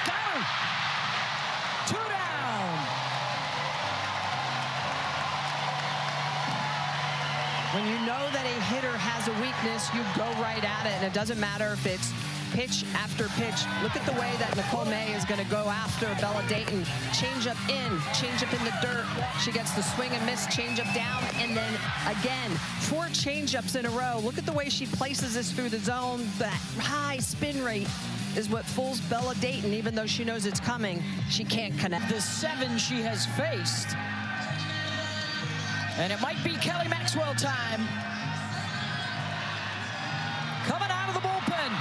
Got her. 2 down. When you know that a hitter has a weakness, you go right at it, and it doesn't matter if it's pitch after pitch. Look at the way that Nicole May is going to go after Bella Dayton. Change up in, change up in the dirt. She gets the swing and miss, change up down, and then again, 4 change-ups in a row. Look at the way she places this through the zone. That high spin rate is what fools Bella Dayton. Even though she knows it's coming, she can't connect. The 7 she has faced. And it might be Kelly Maxwell time. Coming out of the bullpen.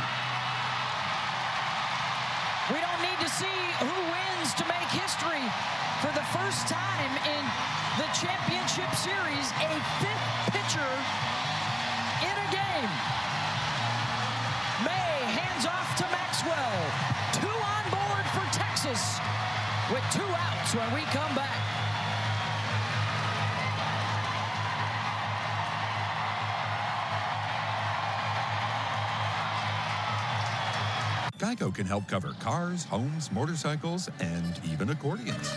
We don't need to see who wins to make history. For the first time in the championship series, a 5th pitcher in a game. May hands off to Maxwell. 2 on board for Texas with 2 outs when we come back. Geico can help cover cars, homes, motorcycles, and even accordions.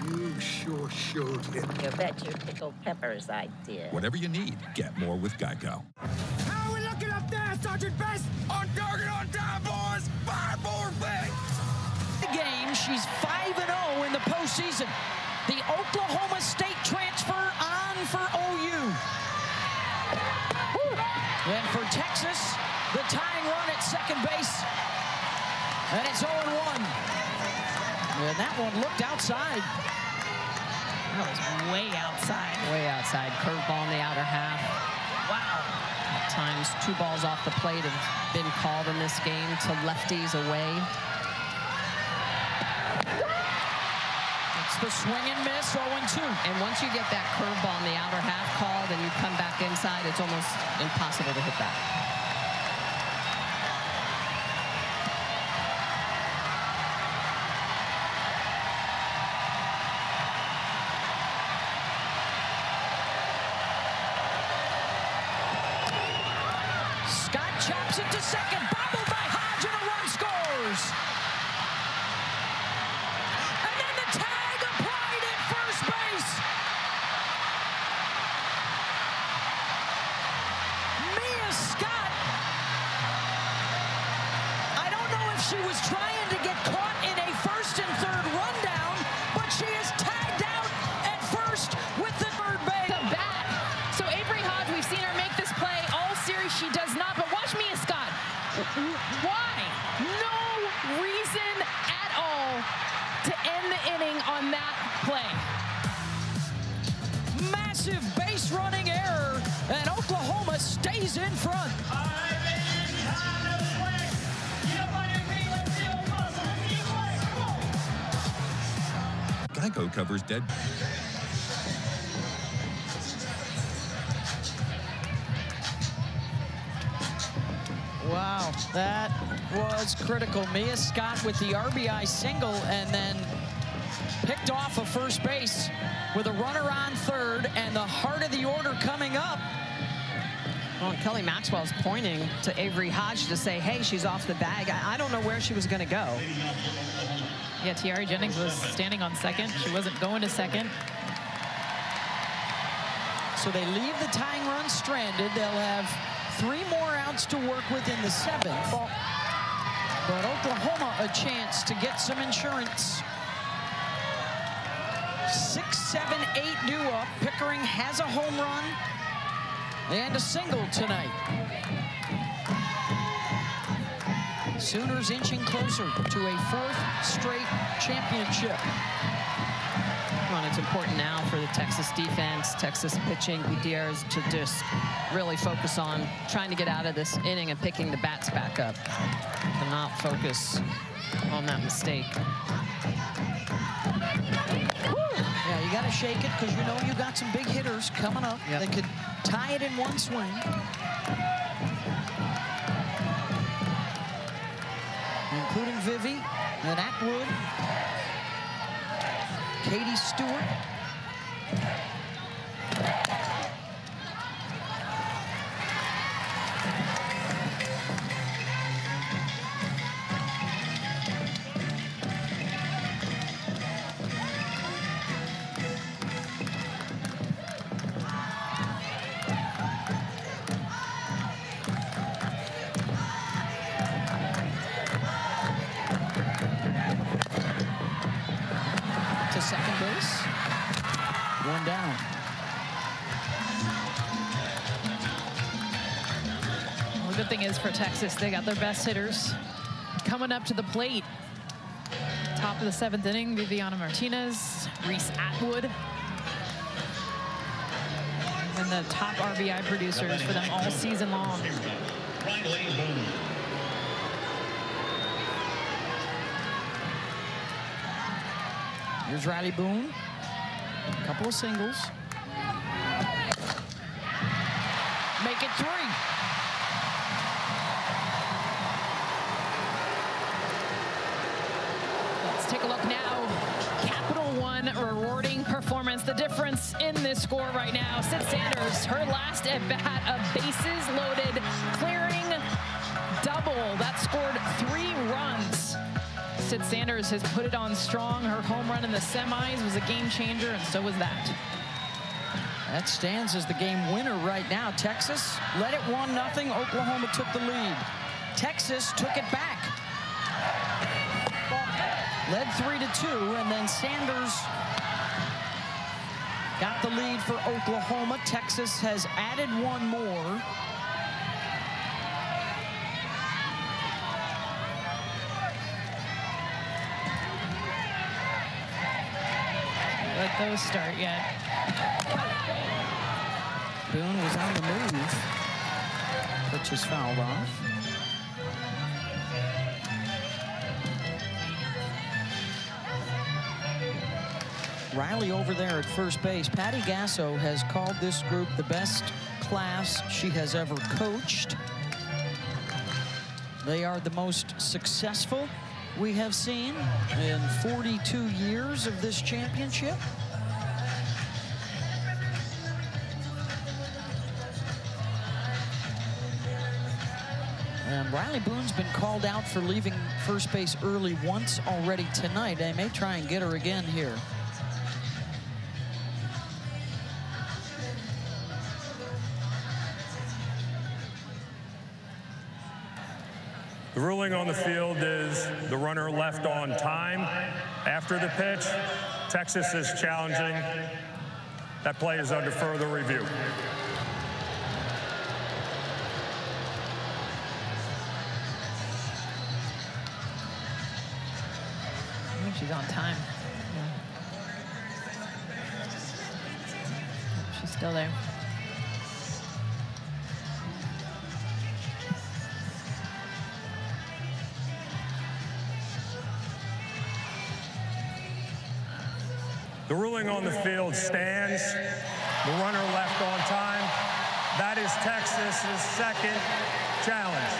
You sure showed him. You bet your pickled peppers I did. Whatever you need, get more with Geico. How are we looking up there, Sergeant Best? On target, on time, boys! 5 more things! The game, she's 5-0 in the postseason. The Oklahoma State transfer on for OU. And for Texas, tying run at second base. And it's 0-1. And that one looked outside. That was way outside. Way outside. Curveball in the outer half. Wow. At times, 2 balls off the plate have been called in this game to lefties away. It's the swing and miss, 0-2. And once you get that curveball in the outer half called and you come back inside, it's almost impossible to hit that. Chops it to second, bobbled by Hodge, and a run scores. And then the tag applied at first base. Mia Scott. I don't know if she was trying to get caught in a first and third rundown, but she is tagged out at first with the third base. The bat. So Avery Hodge, we've seen her make this play all series. She does not, but watch Mia Scott. Why? No reason at all to end the inning on that play. Massive base running error, and Oklahoma stays in front. Geico covers dead. Wow, that was critical. Mia Scott with the RBI single and then picked off of first base with a runner on third and the heart of the order coming up. Well, Kelly Maxwell's pointing to Avery Hodge to say, hey, she's off the bag. I don't know where she was going to go. Yeah, Tiara Jennings was standing on second. She wasn't going to second. So they leave the tying run stranded. They'll have 3 more outs to work with in the 7th. But Oklahoma a chance to get some insurance. 6, 7, 8 due up. Pickering has a home run and a single tonight. Sooners inching closer to a 4th straight championship. Well, it's important now for the Texas defense, Texas pitching, Gutierrez to just really focus on trying to get out of this inning and picking the bats back up. Cannot focus on that mistake. Yeah, you got to shake it because you know you got some big hitters coming up. Yep. They could tie it in one swing. Including Vivi and Atwood. Katie Stewart. To second base. 1 down. Well, the good thing is for Texas, they got their best hitters coming up to the plate. Top of the 7th inning, Viviana Martinez, Reese Atwood. And the top RBI producers for them all season long. Here's Riley Boone. A couple of singles. Make it 3. Let's take a look now. Capital One rewarding performance. The difference in this score right now. Sid Sanders, her last at bat of bases loaded, clearing double. That scored 3 runs. Sid Sanders has put it on strong. Her home run in the semis was a game changer, and so was that. That stands as the game winner right now. Texas led it 1-0. Oklahoma took the lead. Texas took it back. Led 3-2, and then Sanders got the lead for Oklahoma. Texas has added 1 more. those start yet. Boone was on the move. Pitch is fouled off. Riley over there at first base. Patty Gasso has called this group the best class she has ever coached. They are the most successful we have seen in 42 years of this championship. And Riley Boone's been called out for leaving first base early once already tonight. They may try and get her again here. The ruling on the field is the runner left on time after the pitch. Texas is challenging. That play is under further review. I think she's on time. Yeah. She's still there. The ruling on the field stands. The runner left on time. That is Texas's second challenge.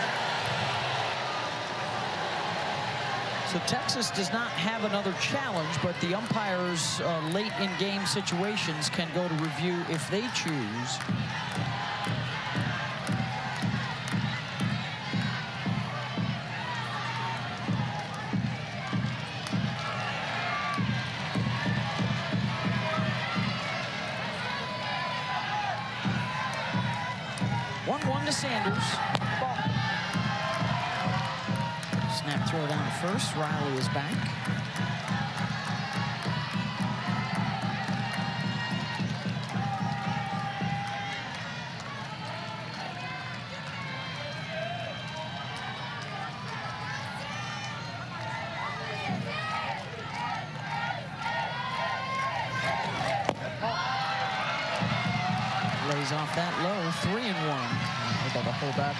So Texas does not have another challenge, but the umpires late in game situations can go to review if they choose. Sanders. Ball. Snap throw down to first. Riley is back. Lays off that low. 3-1. Able to hold up.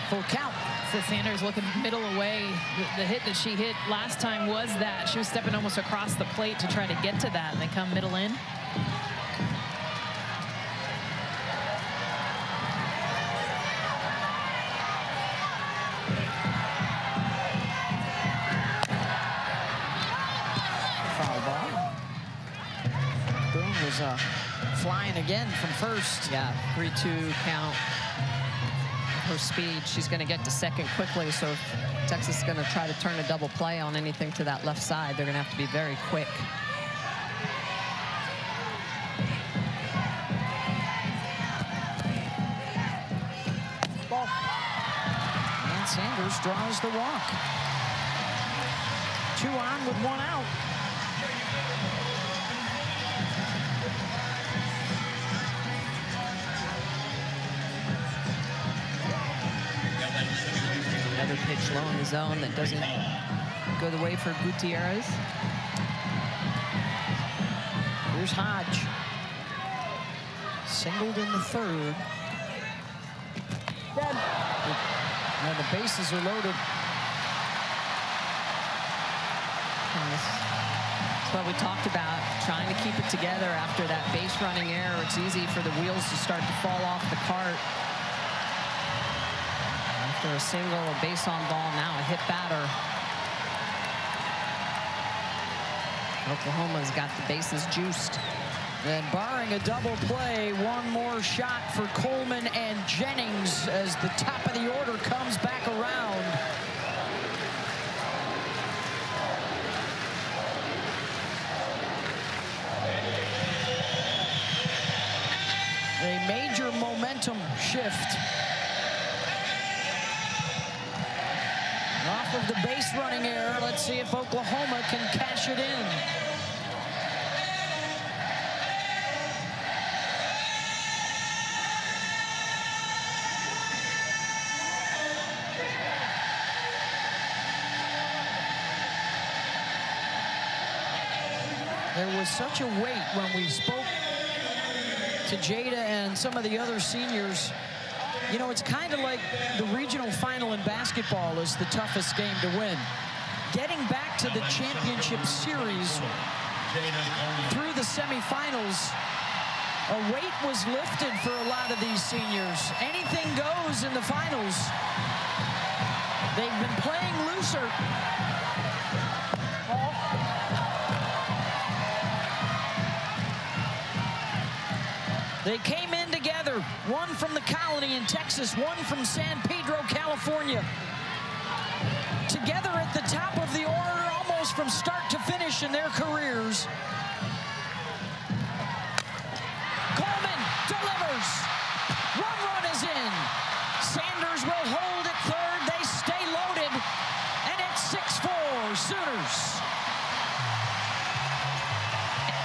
Full count. So Sanders looking middle away. The hit that she hit last time was that. She was stepping almost across the plate to try to get to that, and they come middle in. Flying again from first. Yeah, 3-2 count. Her speed, she's going to get to second quickly, so if Texas is going to try to turn a double play on anything to that left side, they're going to have to be very quick. Ball. And Sanders draws the walk. 2 on with 1 out. Another pitch low in the zone that doesn't go the way for Gutierrez. Here's Hodge. Singled in the third. Dead. And the bases are loaded. That's what we talked about, trying to keep it together after that base running error. It's easy for the wheels to start to fall off the cart. After a single, a base on ball, now a hit batter. Oklahoma's got the bases juiced. And barring a double play, one more shot for Coleman and Jennings as the top of the order comes back around. A major momentum shift. Off of the base running error, let's see if Oklahoma can cash it in. There was such a wait when we spoke to Jada and some of the other seniors. You know, it's kind of like the regional final in basketball is the toughest game to win. Getting back to the championship series through the semifinals, a weight was lifted for a lot of these seniors. Anything goes in the finals. They've been playing looser. They came in together, one from the Colony in Texas, one from San Pedro, California. Together at the top of the order, almost from start to finish in their careers. Coleman delivers. Run is in. Sanders will hold at third. They stay loaded, and it's 6-4 Sooners.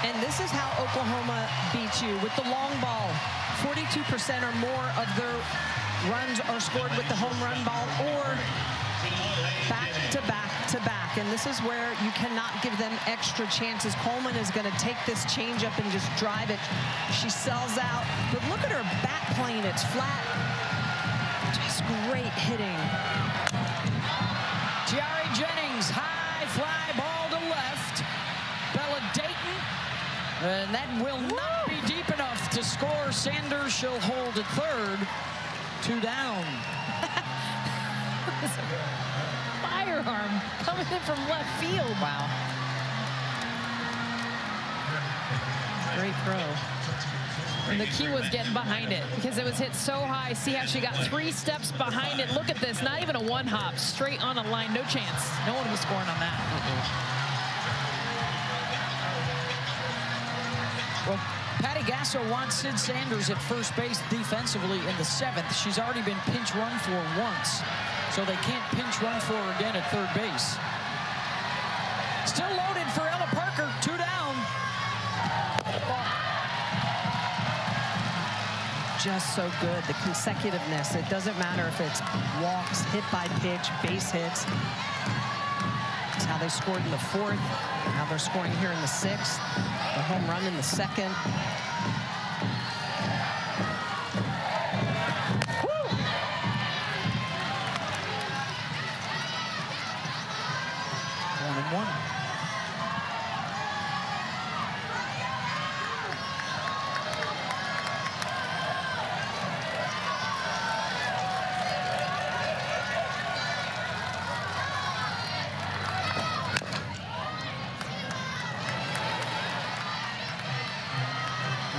And this is how Oklahoma beats you, with the long ball. 42% or more of their runs are scored with the home run ball or back to back to back. And this is where you cannot give them extra chances. Coleman is going to take this changeup and just drive it. She sells out, but look at her back plane. It's flat. Just great hitting. Tiare Jennings, high fly ball to left. Bella Dayton, and that will not be deep enough to score. Sanders, she'll hold at third. 2 down. Firearm coming in from left field. Wow. Great throw. And the key was getting behind it because it was hit so high. See how she got 3 steps behind it. Look at this, not even a one hop, straight on a line, no chance. No one was scoring on that. Well, Patty Gasso wants Sid Sanders at first base defensively in the 7th. She's already been pinch run for once, so they can't pinch run for her again at third base. Still loaded for Ella Parker, 2 down. Just so good, the consecutiveness. It doesn't matter if it's walks, hit by pitch, base hits. It's how they scored in the 4th, how they're scoring here in the 6th. The home run in the 2nd. Woo! 1-1.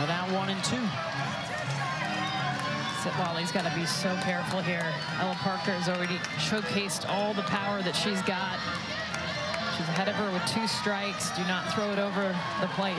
Now 1-2. Sitwally's got to be so careful here. Ella Parker has already showcased all the power that she's got. She's ahead of her with 2 strikes. Do not throw it over the plate.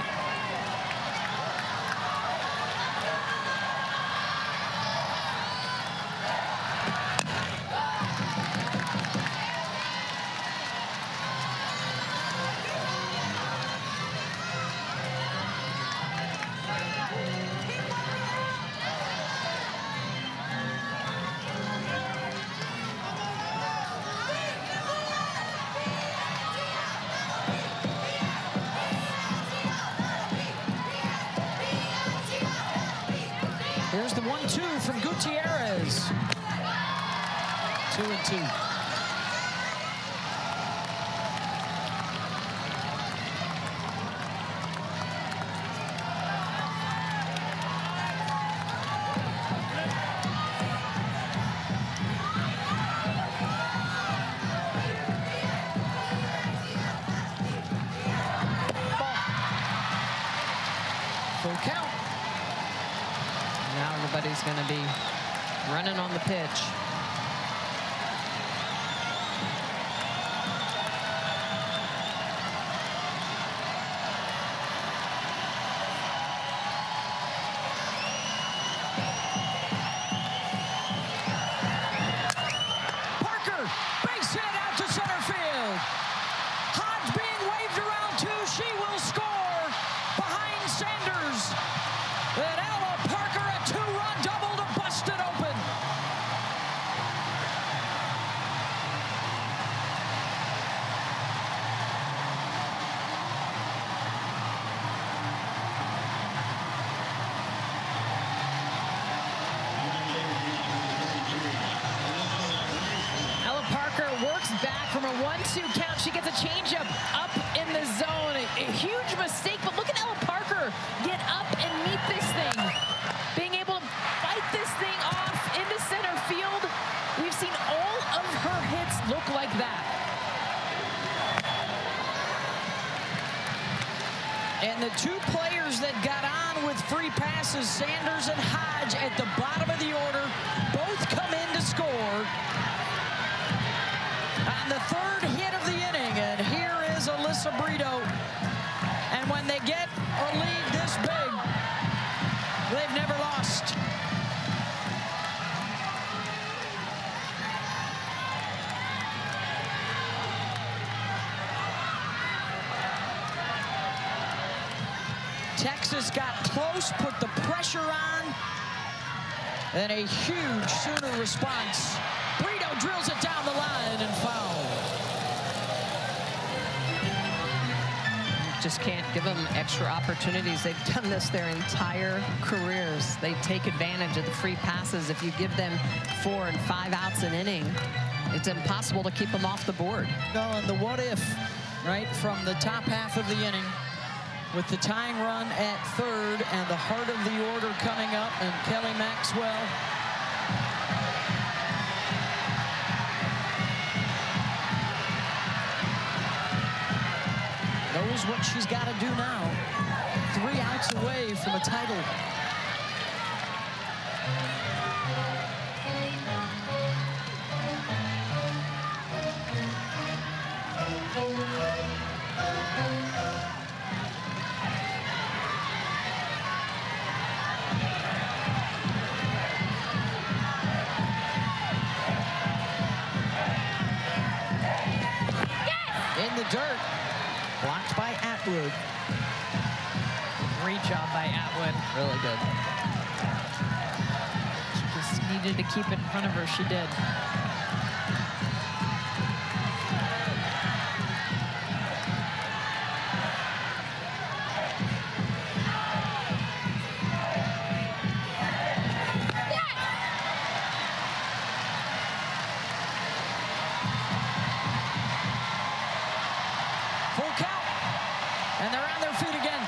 Here's the 1-2 from Gutierrez. 2-2. Full count. Now everybody's going to be running on the pitch. Parker, base hit out to center field. Hodge being waved around too. She will score behind Sanders. And Ella Parker, a 2-run double to bust it open. 1-2 count. She gets a changeup up in the zone. A huge mistake, but look at Ella Parker get up and meet this thing. Being able to fight this thing off into center field. We've seen all of her hits look like that. And the two players that got on with free passes, Sanders and Hodge, at the bottom of the order, both come in to score on the third hit of the inning. And here is Alyssa Brito. And when they get a lead this big, they've never lost. Texas got close, put the pressure on, and a huge Sooner response. Brito drills it down the line and foul. Just can't give them extra opportunities. They've done this their entire careers. They take advantage of the free passes. If you give them 4 and 5 outs an inning, it's impossible to keep them off the board. No, and the what if, right, from the top half of the inning, with the tying run at third and the heart of the order coming up, and Kelly Maxwell knows what she's got to do now. 3 outs away from a title. In the dirt, blocked by Atwood. Great job by Atwood. Really good. She just needed to keep it in front of her. She did. Full count, and they're on their feet again.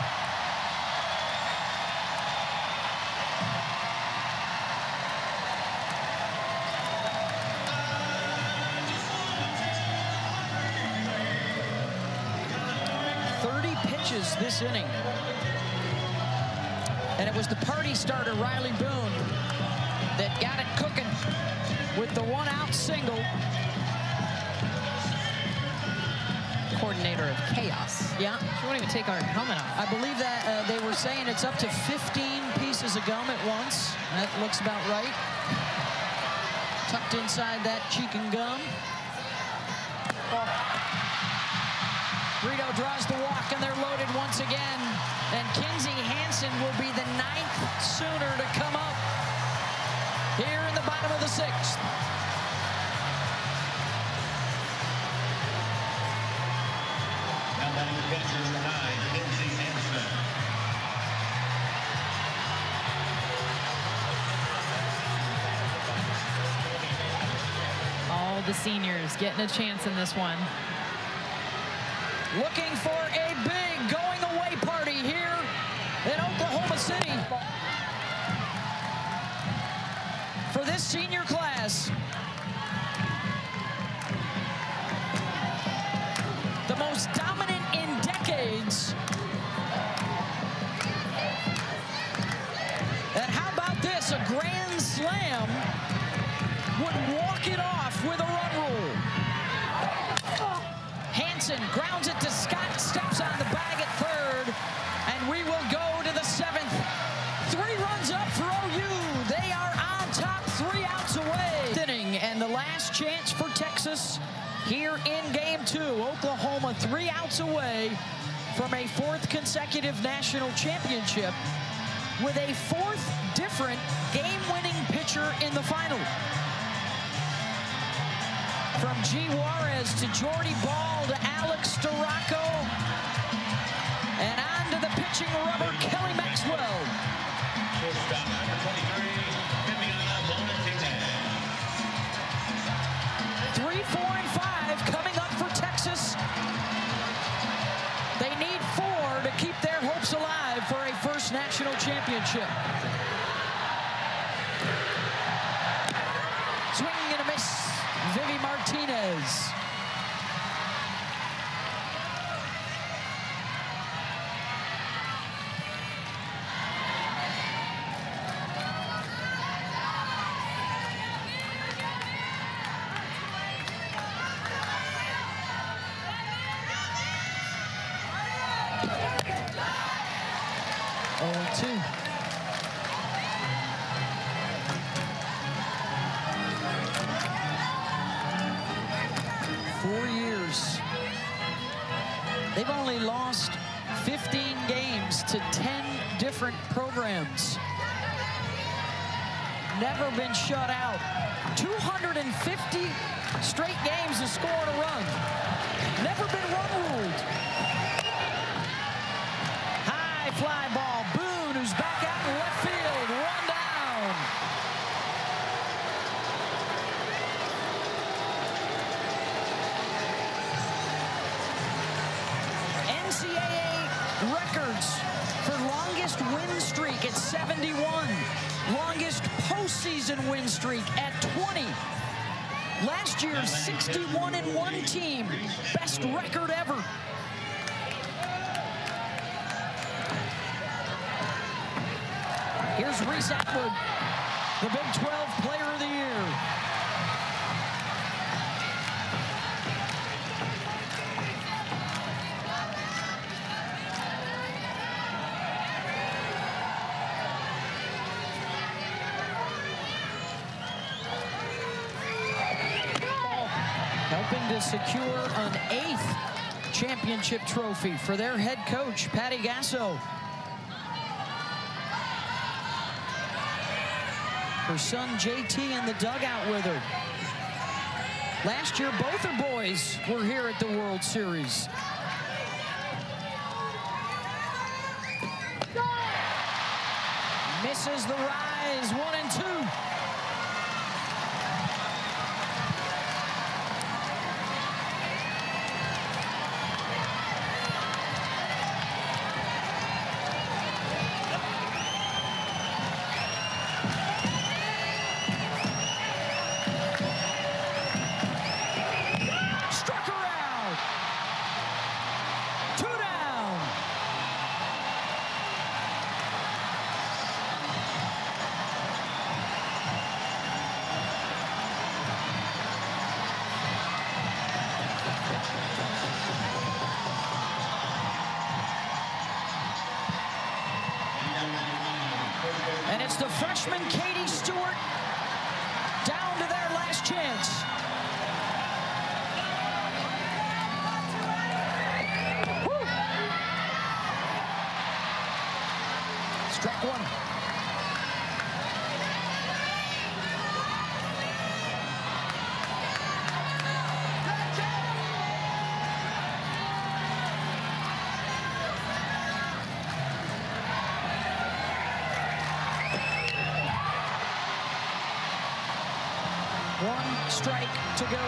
Pitches this inning. And it was the party starter, Riley Boone, that got it cooking with the 1-out single. Coordinator of chaos. Yeah. She won't even take our helmet off. I believe that they were saying it's up to 15 pieces of gum at once. That looks about right. Tucked inside that cheek and gum. Brito draws the walk, and they're loaded once again. And Kinsey Hansen will be the 9th Sooner to come up here in the bottom of the 6th. Now batting the pitcher, number 9, Kinsey Hansen. All the seniors getting a chance in this one. Looking for a big going-away party here in Oklahoma City for this senior class. The most dominant in decades. And how about this? A grand slam would walk it off with a run rule. Hansen grounds it to Scott, steps on the bag at third, and we will go to the 7th. 3 runs up for OU. They are on top, 3 outs away. And the last chance for Texas here in game 2. Oklahoma 3 outs away from a 4th consecutive national championship with a 4th different game-winning pitcher in the final. From G. Juarez to Jordy Ball to Alex Storako, and on to the pitching rubber, Kelly Maxwell. Shortstop, number 23, Viviana Bonatine. 3, 4, and 5 coming up for chip. Swing and a miss. Vivi Martinez. They've only lost 15 games to 10 different programs. Never been shut out. 250 straight games to score a run. Never been run-ruled. High fly ball. Boone, who's back out in left field. Run down. NCAA records for longest win streak at 71. Longest postseason win streak at 20. Last year's 61-1 team. Best record ever. Here's Reese Atwood, the Big 12 Player of the Year. Helping to secure an 8th championship trophy for their head coach, Patty Gasso. Her son JT in the dugout with her. Last year, both her boys were here at the World Series. Misses the rise, 1-2. And it's the freshman Katie Stewart down to their last chance. Woo. Strike one. One strike to go.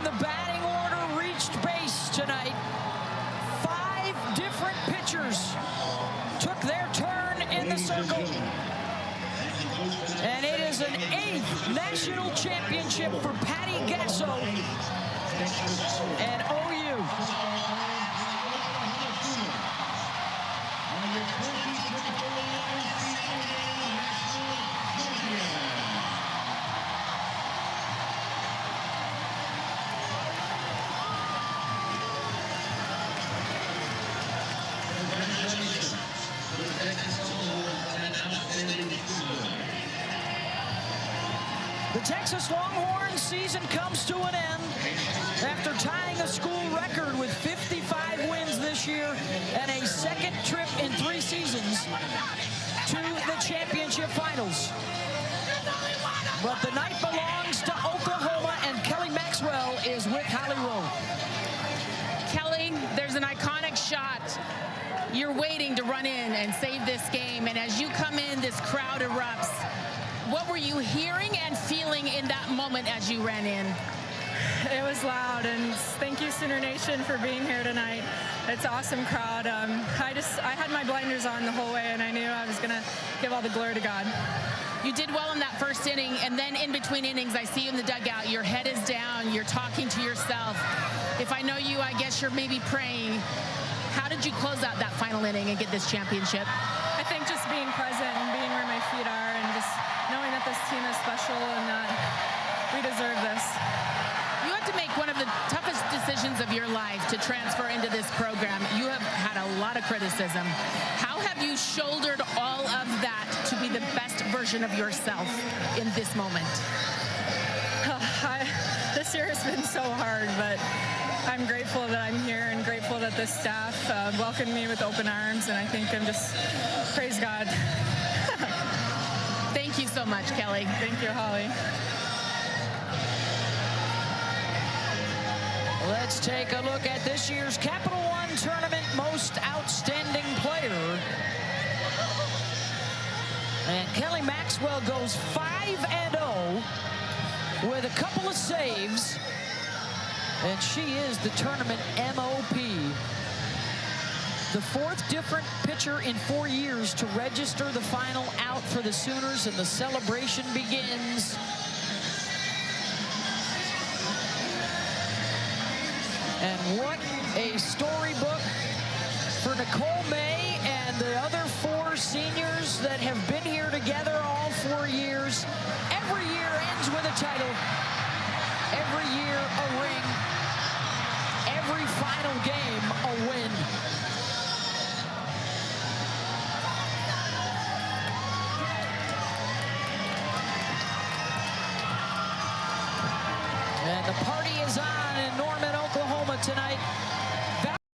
in the batting order reached base tonight. 5 different pitchers took their turn in the circle. And it is an 8th national championship for Patty Gasso and OU. The Texas Longhorns season comes to an end after tying a school record with 55 wins this year and a second trip in 3 seasons to the championship finals. But the night belongs to Oklahoma, and Kelly Maxwell is with Holly Rowe. Kelly, there's an iconic shot. You're waiting to run in and save this game, and as you come in, this crowd erupts. What were you hearing and feeling in that moment as you ran in? It was loud, and thank you, Sooner Nation, for being here tonight. It's an awesome crowd. I had my blinders on the whole way, and I knew I was going to give all the glory to God. You did well in that first inning, and then in between innings, I see you in the dugout. Your head is down. You're talking to yourself. If I know you, I guess you're maybe praying. How did you close out that final inning and get this championship? I think just being present and being where my feet are and just knowing that this team is special and that we deserve this. You had to make one of the toughest decisions of your life to transfer into this program. You have had a lot of criticism. How have you shouldered all of that to be the best version of yourself in this moment? This year has been so hard, but I'm grateful that I'm here and grateful that this staff welcomed me with open arms, and I think I'm just, praise God. Thank you so much, Kelly. Thank you, Holly. Let's take a look at this year's Capital One Tournament Most Outstanding Player. And Kelly Maxwell goes 5-0 with a couple of saves. And she is the tournament MOP. The 4th different pitcher in 4 years to register the final out for the Sooners, and the celebration begins. And what a storybook for Nicole May and the other 4 seniors that have been here together all 4 years. Every year ends with a title. Every year a ring. Every final game a win. And the party is on in Norman, Oklahoma tonight.